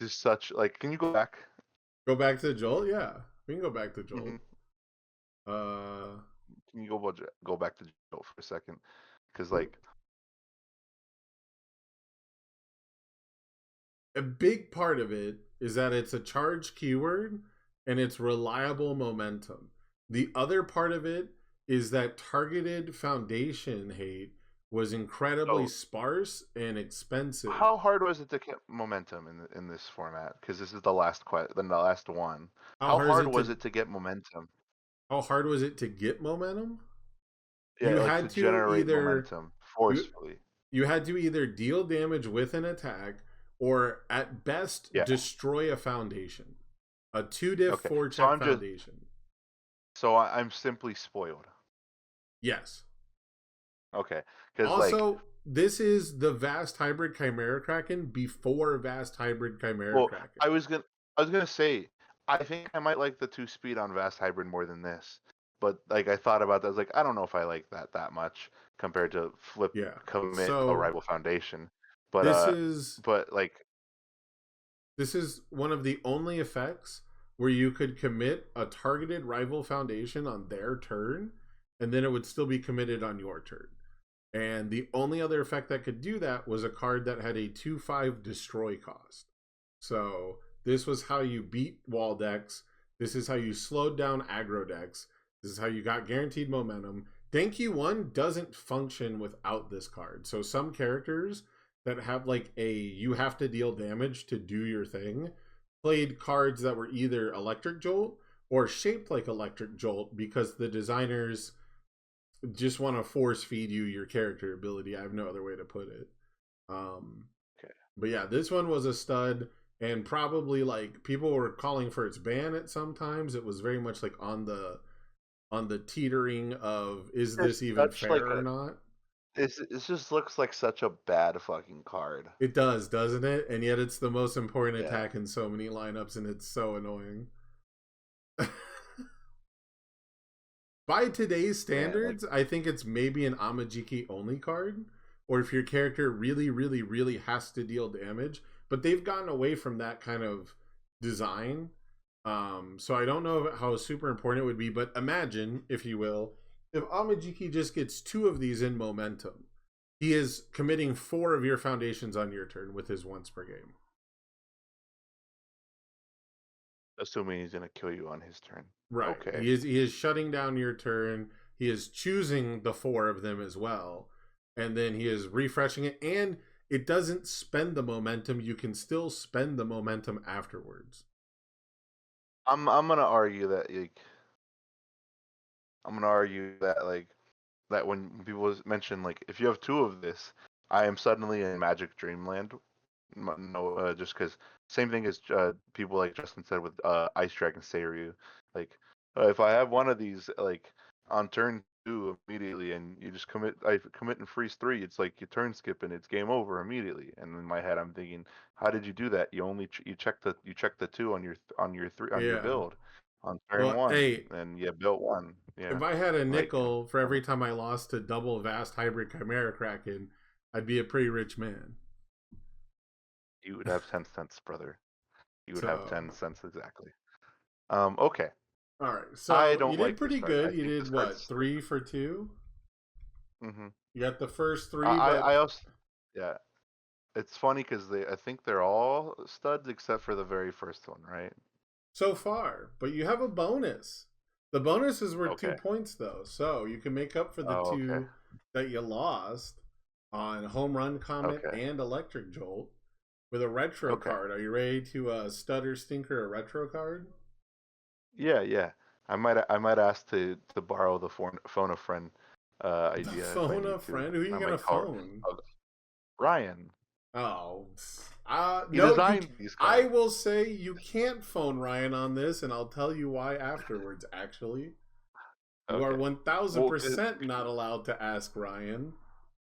S2: is such like can you go back?
S1: Go back to Joel? Yeah. We can go back to
S2: Hmm.
S1: Joel. Uh
S2: Can you go back to Joe for a second? Because like
S1: a big part of it is that it's a charge keyword and it's reliable momentum. The other part of it is that targeted foundation hate was incredibly
S2: so
S1: sparse and expensive.
S2: how hard was it to get momentum in this format? Because this is the last one.
S1: How
S2: How
S1: hard is
S2: hard
S1: it
S2: was
S1: to
S2: it to get momentum?
S1: how hard was it to get momentum?
S2: Yeah,
S1: You
S2: like to
S1: had to
S2: generate
S1: either
S2: momentum
S1: you
S2: forcefully.
S1: you had to either deal damage with an attack or at best
S2: Yeah.
S1: destroy a foundation. A 2 diff
S2: Okay.
S1: 4 check foundation.
S2: So I'm simply spoiled.
S1: Yes.
S2: Okay. Because like,
S1: Also, this is the Vast Hybrid Chimera Kraken before Vast Hybrid Chimera
S2: well,
S1: Kraken.
S2: I was gonna say, I think I might like the 2 speed on Vast Hybrid more than this, but like I thought about that. I was like, I don't know if I like that much compared to flip
S1: Yeah.
S2: commit a
S1: So
S2: rival foundation. But
S1: this is
S2: but like
S1: this is one of the only effects where you could commit a targeted rival foundation on their turn, and then it would still be committed on your turn. And the only other effect that could do that was a card that had a 2/5 destroy cost. So this was how you beat wall decks. This is how you slowed down aggro decks. This is how you got guaranteed momentum. Denki 1 doesn't function without this card. So some characters that have like a you have to deal damage to do your thing played cards that were either Electric Jolt or shaped like Electric Jolt because the designers just want to force feed you your character ability. I have no other way to put it.
S2: okay.
S1: But yeah, this one was a stud, and probably like people were calling for its ban at some times. It was very much like on the teetering of is
S2: It's
S1: this even
S2: such like
S1: fair or not?
S2: it just looks like such a bad fucking card.
S1: It does, doesn't it? And yet it's the most important
S2: Yeah,
S1: attack in so many lineups, and it's so annoying. By today's
S2: man. Like
S1: standards, I think it's maybe an Amajiki only card, or if your character really, really, really has to deal damage. But they've gotten away from that kind of design. So I don't know how super important it would be, but imagine, if you will, if Amajiki just gets 2 of these in momentum, he is committing 4 of your foundations on your turn with his once per game.
S2: assuming he's gonna kill you on his turn.
S1: Right.
S2: Okay.
S1: He is shutting down your turn. He is choosing the 4 of them as well. And then he is refreshing it, and it doesn't spend the momentum. You can still spend the momentum afterwards.
S2: I'm gonna argue that like I'm gonna argue that like that when people mention like if you have 2 of this, I am suddenly in Magic Dreamland. No, just because same thing as people like Justin said with Ice Dragon Seiryu. Like if I have one of these like on turn 2 immediately, and you just I commit and freeze 3, it's like you turn skip and it's game over immediately. And in my head, I'm thinking, how did you do that? You only you check the 2 on your 3 on your
S1: Yeah.
S2: build on turn
S1: Well,
S2: 1,
S1: hey,
S2: and you built 1.
S1: if
S2: Yeah,
S1: I had a
S2: like
S1: nickel for every time I lost to double vast hybrid Chimera Kraken, I'd be a pretty rich man.
S2: you would have 10 cents, brother. You would have
S1: So,
S2: 10 cents exactly. Okay.
S1: all right.
S2: I
S1: So you
S2: don't
S1: did
S2: like this
S1: pretty
S2: card. I
S1: good. You
S2: think this
S1: did
S2: card's
S1: what,
S2: stupid.
S1: 3 for 2?
S2: Hmm.
S1: You got the first
S2: I
S1: 3, but
S2: I also yeah. It's funny because I think they're all studs except for the very first one, right?
S1: so far. But you have a bonus. The bonus is worth
S2: Okay.
S1: 2 points, though. So you can make up for the
S2: Oh, okay.
S1: 2 that you lost on Home Run Comet
S2: Okay.
S1: and Electric Jolt with a retro
S2: Okay.
S1: card. Are you ready to stutter stinker a retro card?
S2: Yeah, yeah. I might ask to borrow the phone a friend
S1: The
S2: idea if I
S1: phone a
S2: need to.
S1: friend? Who are you
S2: I
S1: gonna
S2: might call
S1: phone?
S2: Ryan.
S1: Oh,
S2: He
S1: no, you.
S2: designed these
S1: I
S2: cards.
S1: will say you can't phone Ryan on this, and I'll tell you why afterwards. Actually, you are
S2: Okay.
S1: one thousand
S2: Well,
S1: percent not allowed to ask Ryan,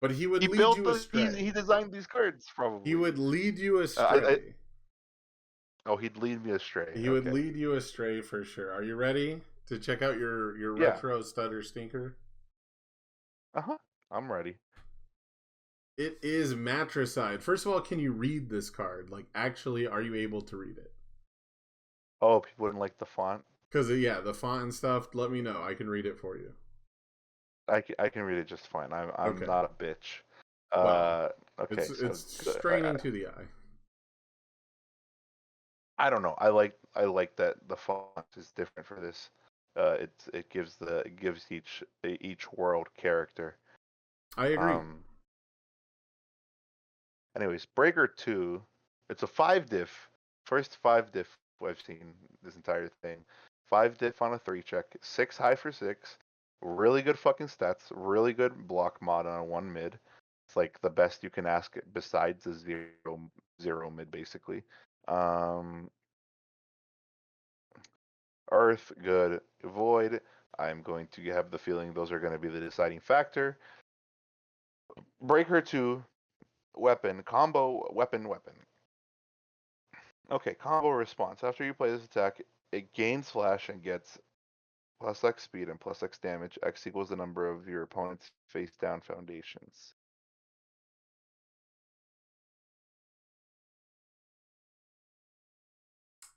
S1: but he would
S2: he
S1: lead
S2: built
S1: you
S2: he
S1: astray.
S2: designed these cards
S1: He
S2: probably.
S1: would lead you
S2: I
S1: astray.
S2: oh, he'd lead me astray.
S1: He would
S2: Okay.
S1: lead you astray for sure. Are you ready to check out your
S2: Yeah.
S1: retro stutter stinker?
S2: Uh-huh. I'm ready.
S1: It is matricide. First of all, can you read this card? Like, actually, are you able to read it?
S2: Oh, people didn't like the font.
S1: Because yeah, the font and stuff. Let me know. I can read it for you.
S2: I can read it just fine. I'm
S1: Okay.
S2: not a bitch.
S1: Well,
S2: Uh, okay,
S1: it's
S2: so
S1: straining to the eye.
S2: I don't know. I like that the font is different for this. It gives each world character.
S1: I agree.
S2: Um. Anyways, Breaker 2. It's a 5 diff. First 5 diff I've seen this entire thing. 5 diff on a 3 check. 6 high for 6. Really good fucking stats. Really good block mod on a 1 mid. It's like the best you can ask besides a zero mid basically. Um, Earth, good. Void, I'm going to have the feeling those are going to be the deciding factor. Breaker 2, weapon, combo, weapon, weapon. Okay, combo response. After you play this attack, it gains flash and gets plus X speed and plus X damage. X equals the number of your opponent's face down foundations.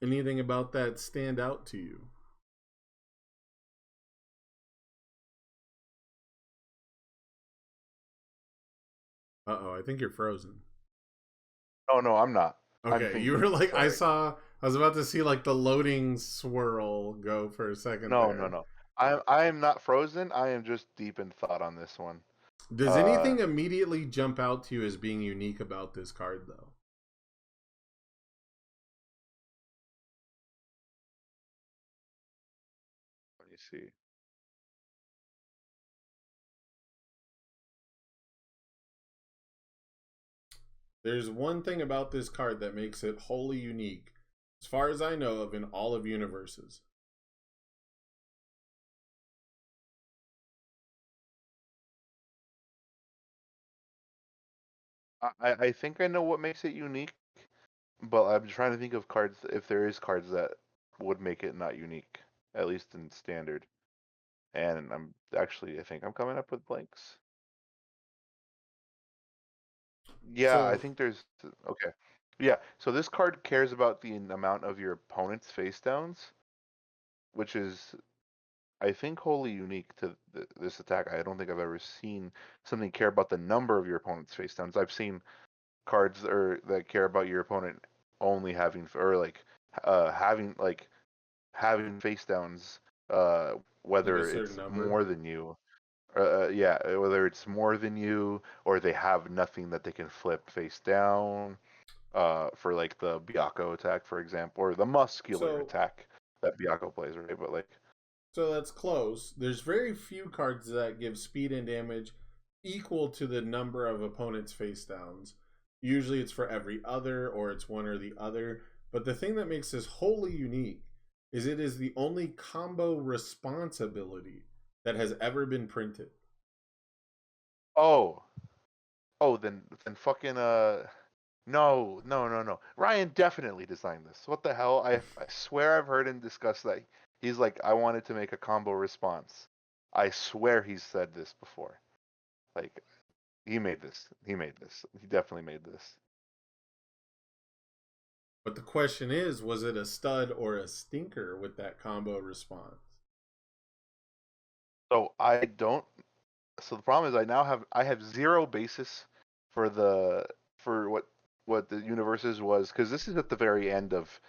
S1: Anything about that stand out to you? Uh-oh, I think you're frozen.
S2: Oh no, I'm not. I'm
S1: Okay, you were
S2: thinking.
S1: like,
S2: Sorry.
S1: I was about to see like the loading swirl go for a second
S2: No, no,
S1: there.
S2: no. I am not frozen. I am just deep in thought on this one.
S1: Does
S2: Uh,
S1: anything immediately jump out to you as being unique about this card, though?
S2: let me see.
S1: There's one thing about this card that makes it wholly unique, as far as I know of, in all of universes.
S2: I think I know what makes it unique, but I'm trying to think of cards if there is cards that would make it not unique, at least in standard. And I think I'm coming up with blanks. Yeah, I
S1: So,
S2: think there's okay. Yeah, so this card cares about the amount of your opponent's face downs, which is I think wholly unique to this attack. I don't think I've ever seen something care about the number of your opponent's face downs. I've seen cards that care about your opponent only having or having face downs,
S1: like a
S2: whether
S1: certain
S2: it's
S1: number.
S2: more than you. Yeah, whether it's more than you or they have nothing that they can flip face down. For like the Byakko attack, for example, or the muscular
S1: So,
S2: attack that Byakko plays, right? But like,
S1: so that's close. There's very few cards that give speed and damage equal to the number of opponents' face downs. Usually it's for every other or it's one or the other. But the thing that makes this wholly unique is it is the only combo responsibility that has ever been printed.
S2: oh, then fucking no, no, no, no. Ryan definitely designed this. What the hell? I swear I've heard him discuss that. He's like, I wanted to make a combo response. I swear he's said this before. Like, he made this. He made this. He definitely made this.
S1: But the question is, was it a stud or a stinker with that combo response?
S2: So I don't. So the problem is I have zero basis for what the universes was because this is at the very end of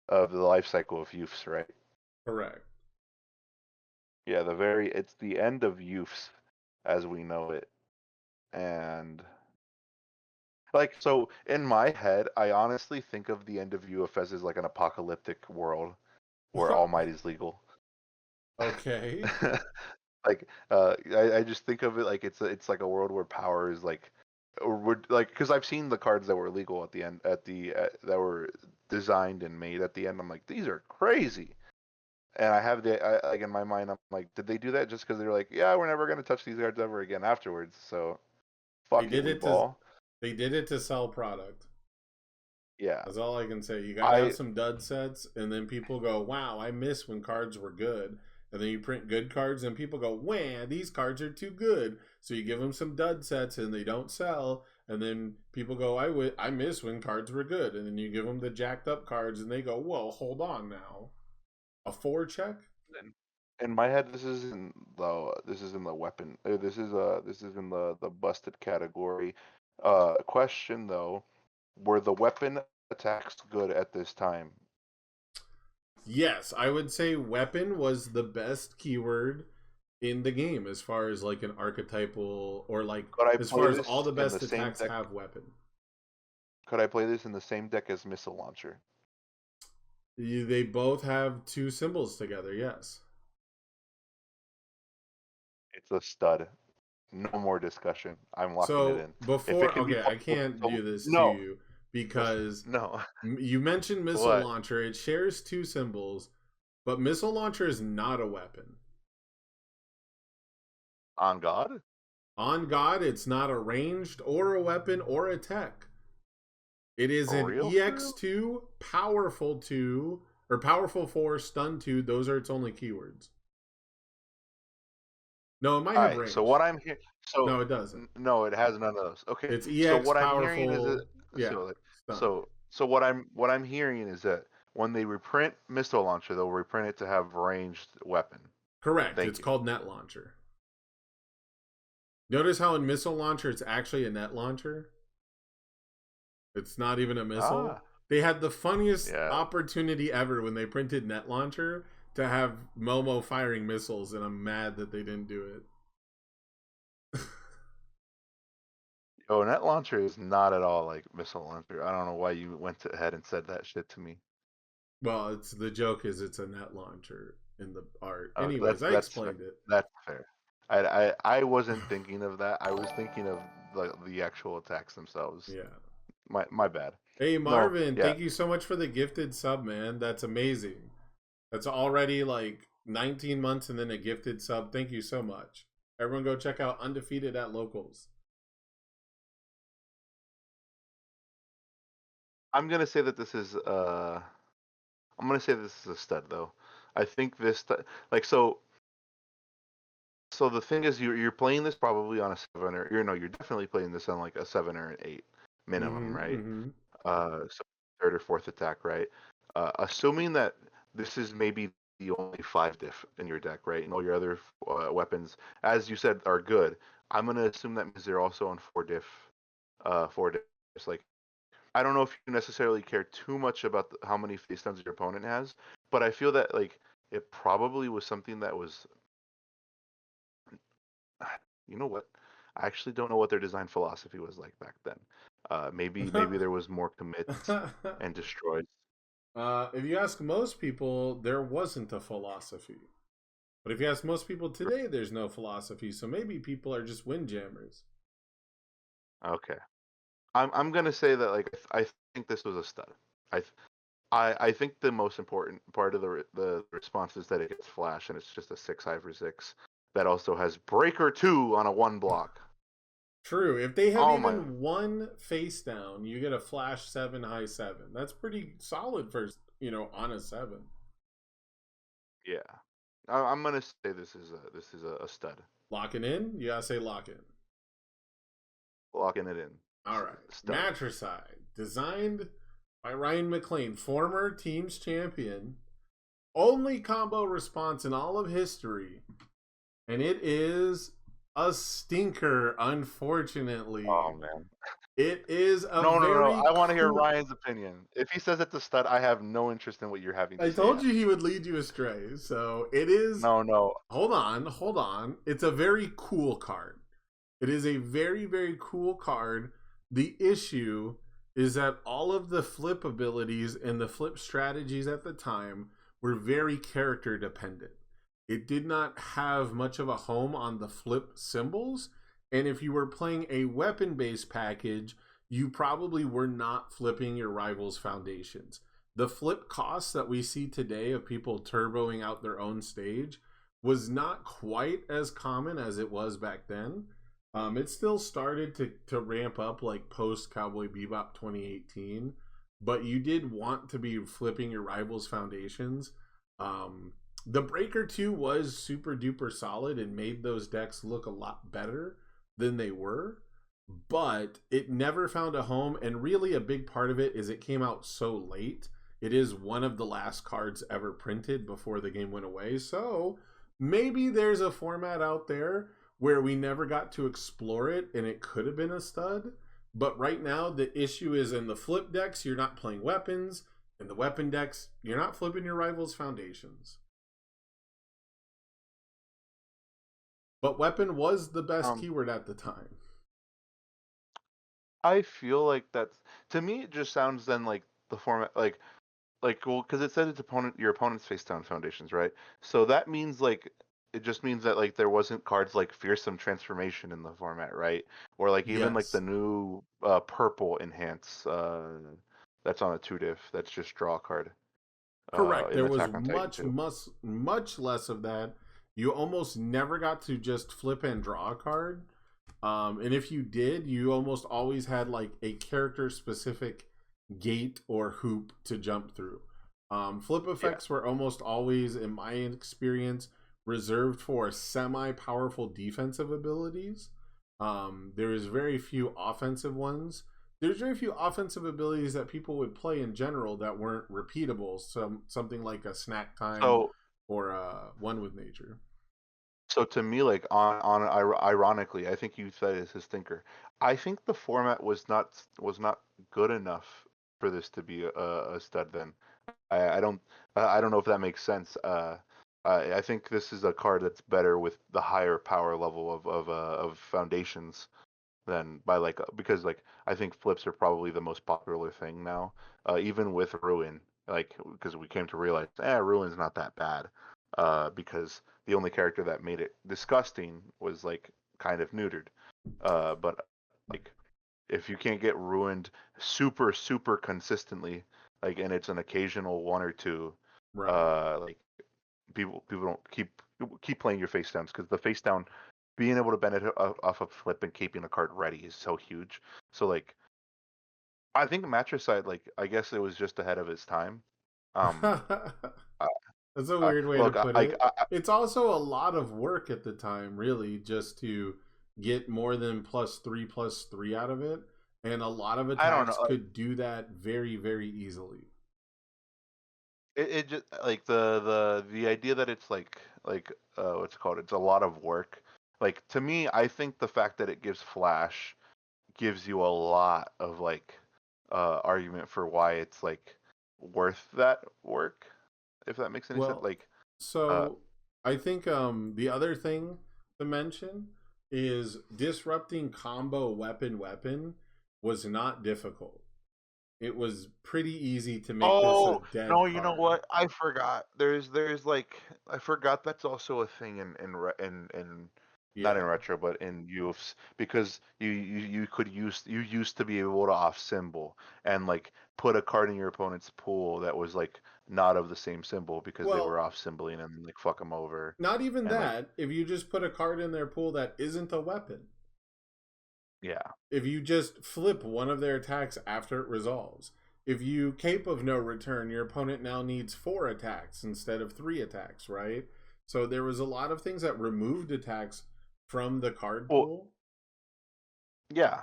S2: the life cycle of youths, right?
S1: Correct.
S2: Yeah, it's the end of youths as we know it. And like so in my head, I honestly think of the end of UFS as like an apocalyptic world where all might is legal.
S1: Okay.
S2: Like I just think of it like it's like a world where power is like or would like because I've seen the cards that were legal at the end that were designed and made at the end. I'm like these are crazy, and like in my mind I'm like did they do that just because they're like yeah we're never gonna touch these cards ever again afterwards so
S1: They
S2: fuck it
S1: did
S2: we
S1: it to
S2: ball
S1: they did it to sell product.
S2: yeah
S1: That's all I can say. You got to have
S2: I
S1: some dud sets, and then people go, "Wow, I miss when cards were good." And then you print good cards, and people go, "Wow, these cards are too good." So you give them some dud sets, and they don't sell. And then people go, I miss when cards were good." And then you give them the jacked up cards, and they go, "Whoa, hold on now, a four check."
S2: in my head this is in the weapon this is in the busted category. Question though, were the weapon attacks good at this time?
S1: Yes, I would say weapon was the best keyword in the game as far as like an archetypal or like
S2: Could I
S1: as
S2: play
S1: far as all
S2: this
S1: the
S2: in the
S1: best
S2: same
S1: attacks
S2: deck?
S1: have weapon.
S2: Could I play this in the same deck as missile launcher?
S1: They both have two symbols together, yes.
S2: It's a stud. No more discussion. I'm locking it
S1: So
S2: in. If it
S1: before,
S2: can be
S1: okay, I can't
S2: so,
S1: do this to
S2: no,
S1: you because
S2: no.
S1: you mentioned missile
S2: What?
S1: launcher. It shares two symbols, but missile launcher is not a weapon.
S2: On God?
S1: On God, it's not a ranged or a weapon or a tech. It is
S2: For
S1: an
S2: real? For real?
S1: EX2, powerful 2, or powerful 4, stun 2. Those are its only keywords. No, it might
S2: All
S1: have
S2: right. So
S1: range.
S2: what I'm here, so
S1: No, it doesn't.
S2: no, it has none of those. Okay.
S1: It's
S2: So
S1: EX
S2: what I'm hearing is that
S1: powerful. Yeah,
S2: so like
S1: stun.
S2: so what I'm hearing is that when they reprint missile launcher, they'll reprint it to have ranged weapon.
S1: Correct.
S2: Thank
S1: It's
S2: you.
S1: called net launcher. Notice how in missile launcher it's actually a net launcher. It's not even a missile.
S2: Ah,
S1: They had the funniest
S2: yeah.
S1: opportunity ever when they printed net launcher to have Momo firing missiles, and I'm mad that they didn't do it.
S2: Oh, net launcher is not at all like missile launcher. I don't know why you went ahead and said that shit to me.
S1: Well, it's the joke is it's a net launcher in the art.
S2: Oh,
S1: Anyways, I
S2: that's fair.
S1: explained it.
S2: That's fair. I wasn't thinking of that. I was thinking of the actual attacks themselves.
S1: Yeah.
S2: My bad.
S1: Hey
S2: No,
S1: Marvin,
S2: yeah.
S1: thank you so much for the gifted sub, man. That's amazing. That's already like 19 months and then a gifted sub. Thank you so much. Everyone go check out Undefeated at Locals.
S2: I'm gonna say that this is I'm gonna say this is a stud though. I think like so the thing is you're playing this probably on a 7 or you're definitely playing this on like a 7 or an 8 minimum,
S1: Mm-hmm.
S2: right?
S1: Mm-hmm.
S2: So third or fourth attack, right? Assuming that this is maybe the only 5 diff in your deck, right? And all your other weapons, as you said, are good. I'm gonna assume that means they're also on 4 diffs. Like I don't know if you necessarily care too much about how many face downs your opponent has, but I feel that like it probably was something that was, you know what? I actually don't know what their design philosophy was like back then. Maybe there was more commits and destroys.
S1: If you ask most people, there wasn't a philosophy. But if you ask most people today, there's no philosophy. So maybe people are just windjammers.
S2: Okay, I'm gonna say that like I think this was a stud. I th- I think the most important part of the response is that it gets flash and it's just a 6 for 6 that also has breaker 2 on a 1 block.
S1: True. If they have
S2: Oh my,
S1: even one face down, you get a flash 7, high 7. That's pretty solid for, on a 7.
S2: yeah. I'm gonna say this is a stud.
S1: Locking in? You gotta say lock in.
S2: Locking it in.
S1: All right.
S2: Stud.
S1: Matricide. Designed by Ryan McLean, former team's champion. Only combo response in all of history. And it is a stinker,
S2: Oh
S1: unfortunately.
S2: man.
S1: It is a
S2: No.
S1: very
S2: I want to hear
S1: cool.
S2: Ryan's opinion. If he says it's a stud, I have no interest in what you're having to
S1: I
S2: say
S1: told you
S2: after.
S1: he would lead you astray. So it is.
S2: No.
S1: Hold on, hold on. It's a very cool card. It is a very, very cool card. The issue is that all of the flip abilities and the flip strategies at the time were very character dependent. It did not have much of a home on the flip symbols. And if you were playing a weapon based package, you probably were not flipping your rival's foundations. The flip costs that we see today of people turboing out their own stage was not quite as common as it was back then. It still started to ramp up like post Cowboy Bebop 2018, but you did want to be flipping your rivals' foundations. The Breaker 2 was super duper solid and made those decks look a lot better than they were, but it never found a home. And really, a big part of it is it came out so late. It is one of the last cards ever printed before the game went away. So maybe there's a format out there where we never got to explore it and it could have been a stud. But right now, the issue is in the flip decks, you're not playing weapons. In the weapon decks, you're not flipping your rivals' foundations. But weapon was the best
S2: Um,
S1: keyword at the time.
S2: I feel like that's to me. It just sounds then like the format, like well, because it said your opponent's face down foundations, right? So that means like it just means that like there wasn't cards like fearsome transformation in the format, right? Or like even like the
S1: Yes.
S2: new purple enhance that's on a 2 diff. That's just draw a card
S1: Correct.
S2: in
S1: There was
S2: Attack on Titan
S1: much,
S2: 2.
S1: much less of that. You almost never got to just flip and draw a card. And if you did, you almost always had like a character specific gate or hoop to jump through. Flip
S2: Yeah.
S1: effects were almost always, in my experience, reserved for semi-powerful defensive abilities. There is very few offensive ones. There's very few offensive abilities that people would play in general that weren't repeatable. Something like a snack time
S2: So
S1: or one with nature.
S2: So to me, like ironically, I think you said it's a stinker. I think the format was not good enough for this to be a stud. Then I don't know if that makes sense. I think this is a card that's better with the higher power level of foundations than by like because like I think flips are probably the most popular thing now. Even with Ruin, like because we came to realize, Ruin's not that bad. Because the only character that made it disgusting was like kind of neutered. But like if you can't get ruined super consistently, like and it's an occasional one or two,
S1: Right.
S2: like people don't keep playing your face downs because the face down being able to benefit off of flip and keeping a card ready is so huge. So like I think Matricide, like I guess it was just ahead of its time. Um, I,
S1: That's a weird way to
S2: look,
S1: put it. It's also a lot of work at the time, really, just to get more than +3/+3 out of it. And a lot of
S2: I don't
S1: attacks
S2: know.
S1: could do that very, very easily.
S2: It just like the idea that it's like what's it called? It's a lot of work. Like to me, I think the fact that it gives flash gives you a lot of like argument for why it's like worth that work. If that makes any sense.
S1: Well,
S2: Like uh
S1: so I think the other thing to mention is disrupting combo weapon was not difficult. It was pretty easy to make this a
S2: oh
S1: dead
S2: no, you know
S1: card.
S2: what? I forgot. There's like I forgot that's also a thing in not in
S1: Yeah.
S2: retro, but in youths because you could use you used to be able to off symbol and like put a card in your opponent's pool that was like not of the same symbol because they were
S1: Well,
S2: off symboling and like fuck them over
S1: not even
S2: and like
S1: that. If you just put a card in their pool that isn't a weapon,
S2: yeah.
S1: if you just flip one of their attacks after it resolves, if you cape of no return, your opponent now needs 4 attacks instead of 3 attacks, right? So there was a lot of things that removed attacks from the card
S2: Well,
S1: pool,
S2: yeah.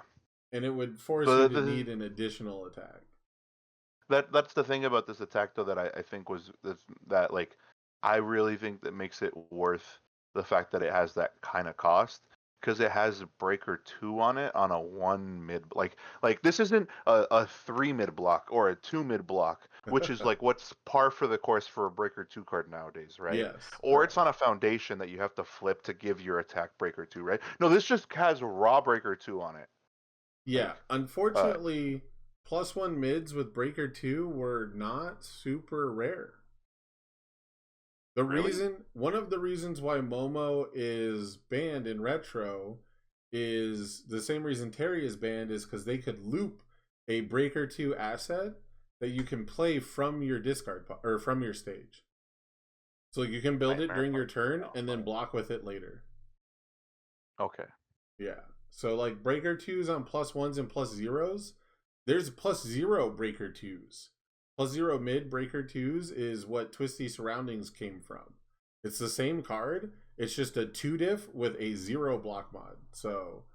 S1: and it would force you
S2: But
S1: to need an additional attack.
S2: that's the thing about this attack though that I think was that like I really think that makes it worth the fact that it has that kind of cost because it has breaker 2 on it on a 1 mid like this isn't a 3 mid block or a 2 mid block which is like what's par for the course for a breaker 2 card nowadays, right?
S1: Yes,
S2: Or it's
S1: right.
S2: on a foundation that you have to flip to give your attack breaker 2, right? No, this just has raw breaker 2 on it.
S1: Yeah,
S2: Like uh
S1: unfortunately, +1 mids with Breaker 2 were not super rare.
S2: really?
S1: One of the reasons why Momo is banned in retro is the same reason Terry is banned is because they could loop a Breaker 2 asset that you can play from your or from your stage. So you can build it
S2: Nightmare
S1: during your
S2: card.
S1: turn
S2: No,
S1: and then block with it later.
S2: okay.
S1: Yeah. So like breaker twos on +1s and +0s, there's +0 breaker twos. +0 mid breaker twos is what Twisty Surroundings came from. It's the same card. It's just a 2 diff with a 0 block mod. So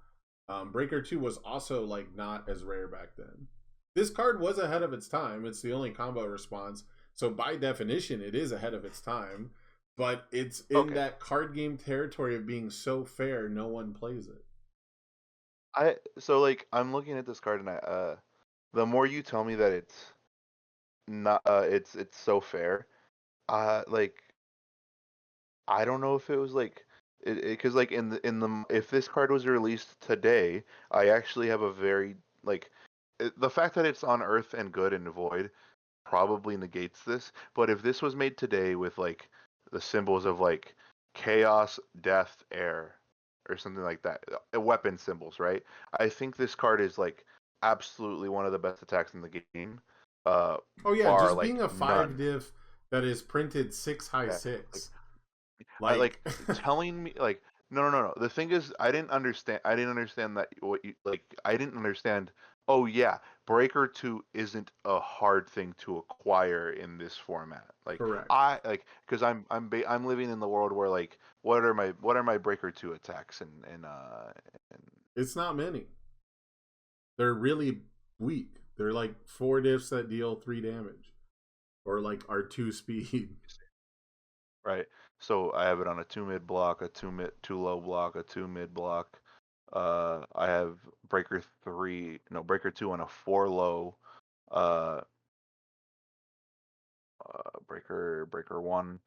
S1: breaker 2 was also like not as rare back then. This card was ahead of its time. It's the only combo response. So by definition, it is ahead of its time. But it's in
S2: Okay.
S1: that card game territory of being so fair, no one plays it.
S2: I so like I'm looking at this card and I the more you tell me that it's not it's so fair, like I don't know if it was like it because like in the if this card was released today, I actually have a very like the fact that it's on Earth and Good and Void probably negates this. But if this was made today with like the symbols of like chaos, death, air, or something like that, weapon symbols, right? I think this card is like absolutely one of the best attacks in the game. Uh,
S1: Oh yeah,
S2: bar
S1: just being
S2: like
S1: a five
S2: none.
S1: diff that is printed six high
S2: Yeah, like
S1: six.
S2: I like
S1: Like
S2: telling me like no. The thing is, I didn't understand. I didn't understand that what you like. I didn't understand. Oh yeah, Breaker 2 isn't a hard thing to acquire in this format. Like
S1: Correct.
S2: I like because I'm living in the world where like what are my Breaker 2 attacks and
S1: It's not many. They're really weak. They're like 4 diffs that deal 3 damage, or like are 2 speed.
S2: right. So I have it on a 2 mid block, a 2 low block, a 2 mid block. I have Breaker 2 on a 4 low. Uh, Breaker 1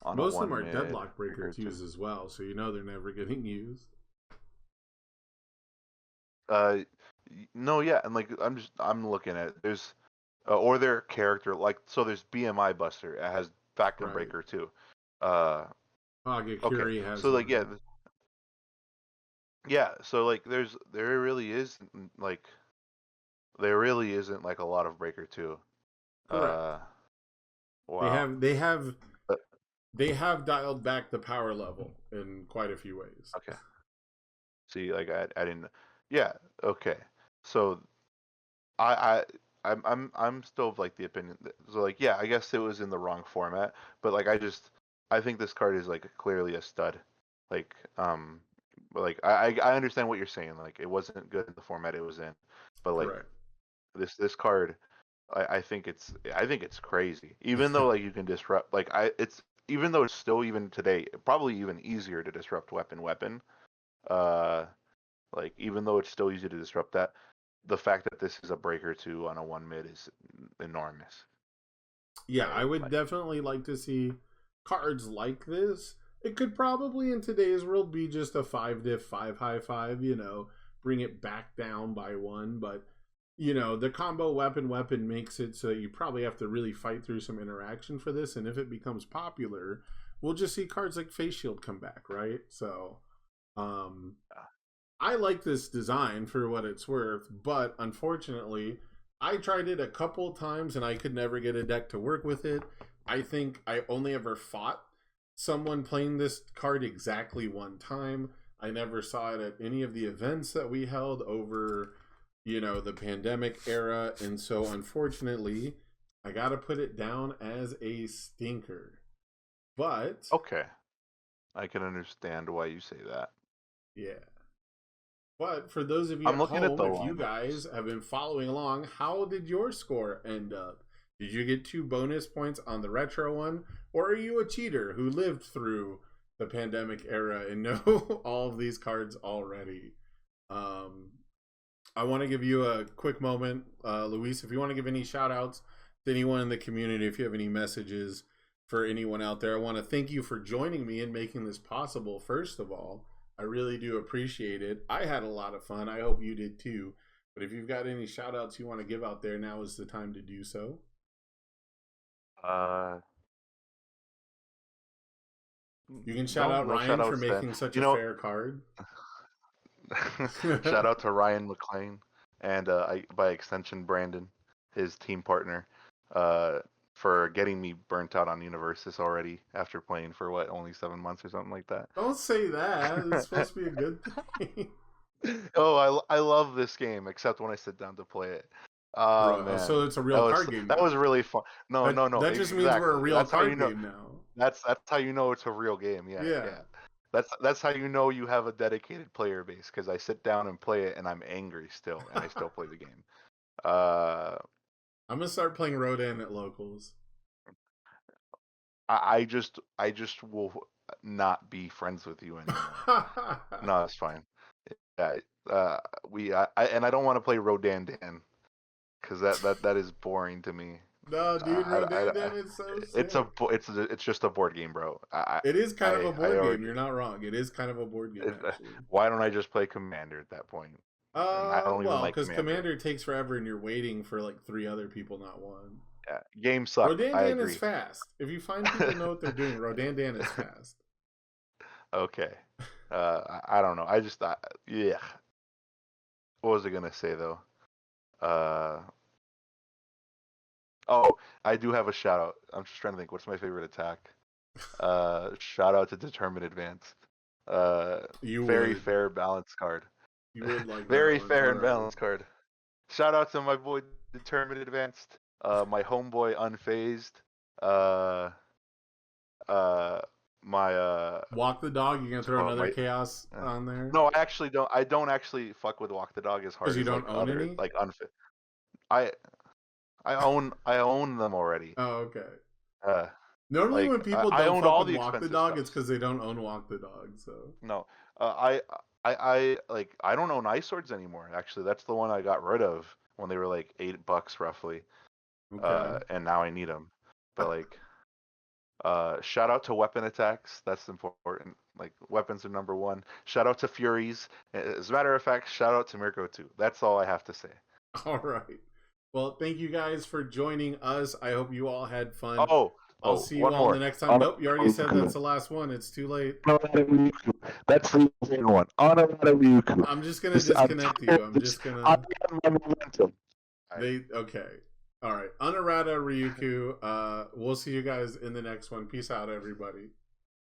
S2: on a
S1: Most of them
S2: one
S1: are
S2: mid.
S1: deadlock breaker
S2: Breaker 2.
S1: twos as well, so you know they're never getting used.
S2: Uh, no, yeah, and like I'm looking at it, there's or their character like so there's BMI Buster. It has Factum
S1: Right.
S2: Breaker too. Uh, okay,
S1: Agakuri has
S2: so like
S1: one.
S2: yeah, so like there really isn't like a lot of Breaker 2.
S1: Correct.
S2: Uh,
S1: They
S2: wow.
S1: have they have
S2: Uh,
S1: they have dialed back the power level in quite a few ways.
S2: okay. See, like I didn't. Yeah. Okay. So I I'm still of like the opinion that, so like yeah, I guess it was in the wrong format, but like I think this card is like clearly a stud. Like but like I understand what you're saying. Like it wasn't good in the format it was in, but like
S1: Correct.
S2: this card I think it's crazy. Even though like you can disrupt like I it's even though it's still even today probably even easier to disrupt weapon. Uh like even though it's still easy to disrupt that, the fact that this is a breaker 2 on a 1 mid is enormous.
S1: Yeah, I
S2: Right?
S1: would
S2: Like
S1: definitely like to see cards like this. It could probably in today's world be just a 5 diff 5 high 5, bring it back down by one, but the combo weapon makes it so you probably have to really fight through some interaction for this, and if it becomes popular, we'll just see cards like Face Shield come back, right? So, um I like this design for what it's worth, but unfortunately, I tried it a couple times and I could never get a deck to work with it. I think I only ever fought someone playing this card exactly one time. I never saw it at any of the events that we held over, the pandemic era. And so, unfortunately, I got to put it down as a stinker. But,
S2: okay, I can understand why you say that.
S1: yeah. But for those of you
S2: I'm
S1: at
S2: looking at
S1: home,
S2: the
S1: if you guys
S2: lineups.
S1: have been following along, how did your score end up? Did you get 2 bonus points on the retro one? Or are you a cheater who lived through the pandemic era and know all of these cards already? Um, I want to give you a quick moment, Luis, if you want to give any shout outs to anyone in the community, if you have any messages for anyone out there, I want to thank you for joining me and making this possible, first of all. I really do appreciate it. I had a lot of fun. I hope you did too. But if you've got any shout outs you want to give out there, now is the time to do so.
S2: Uh,
S1: You can shout
S2: no,
S1: out
S2: no shout
S1: Ryan for
S2: outs then.
S1: making such
S2: You
S1: a
S2: know,
S1: fair card.
S2: shout out to Ryan McClain and by extension Brandon, his team partner, uh, for getting me burnt out on Universus already after playing for what only 7 months or something like that.
S1: Don't say that. It's supposed to be a good thing.
S2: Oh, I love this game, except when I sit down to play it. Oh
S1: Bro,
S2: man,
S1: so it's a
S2: that
S1: real
S2: was
S1: card game
S2: that was
S1: now.
S2: really fun. No,
S1: That
S2: no, no,
S1: that just means we're a
S2: exactly.
S1: real
S2: That's how you
S1: card
S2: know.
S1: game now.
S2: That's how you know it's a real game. Yeah,
S1: Yeah.
S2: yeah. That's how you know you have a dedicated player base because I sit down and play it and I'm angry still and I still play the game. Uh,
S1: I'm gonna start playing Rodan at locals.
S2: I just will not be friends with you anymore. No, that's fine. Yeah, I don't want to play Rodan Dan because that is boring to me.
S1: No, dude,
S2: I,
S1: Rodan Dan is so
S2: it's a
S1: sick.
S2: it's just a board game, bro.
S1: It is kind of a
S2: I
S1: board game.
S2: already.
S1: You're not wrong. It is kind of a board game, actually.
S2: Why don't I just play Commander at that point? And I don't even
S1: Well,
S2: like
S1: because
S2: Commander.
S1: Commander takes forever and you're waiting for like 3 other people, not one.
S2: Yeah, games suck.
S1: Rodan
S2: I
S1: Dan is
S2: agree.
S1: fast. If you find people know what they're doing, Rodan Dan is fast.
S2: Okay. I don't know. Yeah. What was I gonna say though? Uh, oh, I do have a shout out. I'm just trying to think. What's my favorite attack? Shout out to Determined Advance. Uh,
S1: You
S2: very
S1: would.
S2: fair balanced card.
S1: You would like that
S2: Very
S1: one. All
S2: fair and
S1: right.
S2: balanced card. Shout out to my boy Determined Advanced. My homeboy Unfazed. Uh, my
S1: Walk the dog. You gonna
S2: what's it
S1: throw
S2: called?
S1: another
S2: My
S1: chaos on there
S2: no, I actually don't. I don't actually fuck with Walk the Dog as
S1: because
S2: hard
S1: you
S2: as like
S1: don't own
S2: other
S1: any.
S2: like unfit. I I own them already.
S1: Oh, okay.
S2: Uh,
S1: Normally, when
S2: like
S1: people
S2: I
S1: don't
S2: owned
S1: fuck
S2: all
S1: with
S2: the
S1: Walk the
S2: expensive
S1: Dog, it's
S2: stuffs.
S1: because they don't own Walk the Dog. So
S2: No, I like I don't own ice swords anymore. Actually, that's the one I got rid of when they were like $8 roughly.
S1: okay.
S2: And now I need them. But like, shout out to weapon attacks. That's important. Like weapons are number one. Shout out to Furies. As a matter of fact, shout out to Mirko too. That's all I have to say.
S1: All right. Well, thank you guys for joining us. I hope you all had fun.
S2: Oh,
S1: I'll
S2: oh,
S1: see you
S2: one
S1: all in the
S2: more.
S1: next time. Nope, you already said that's the last one. It's too late.
S2: That's the second one. Ryuku.
S1: I'm just gonna disconnect you. I'm just
S2: I'm
S1: gonna.
S2: on my momentum.
S1: They okay. All right. Honorata Ryuku. We'll see you guys in the next one. Peace out, everybody.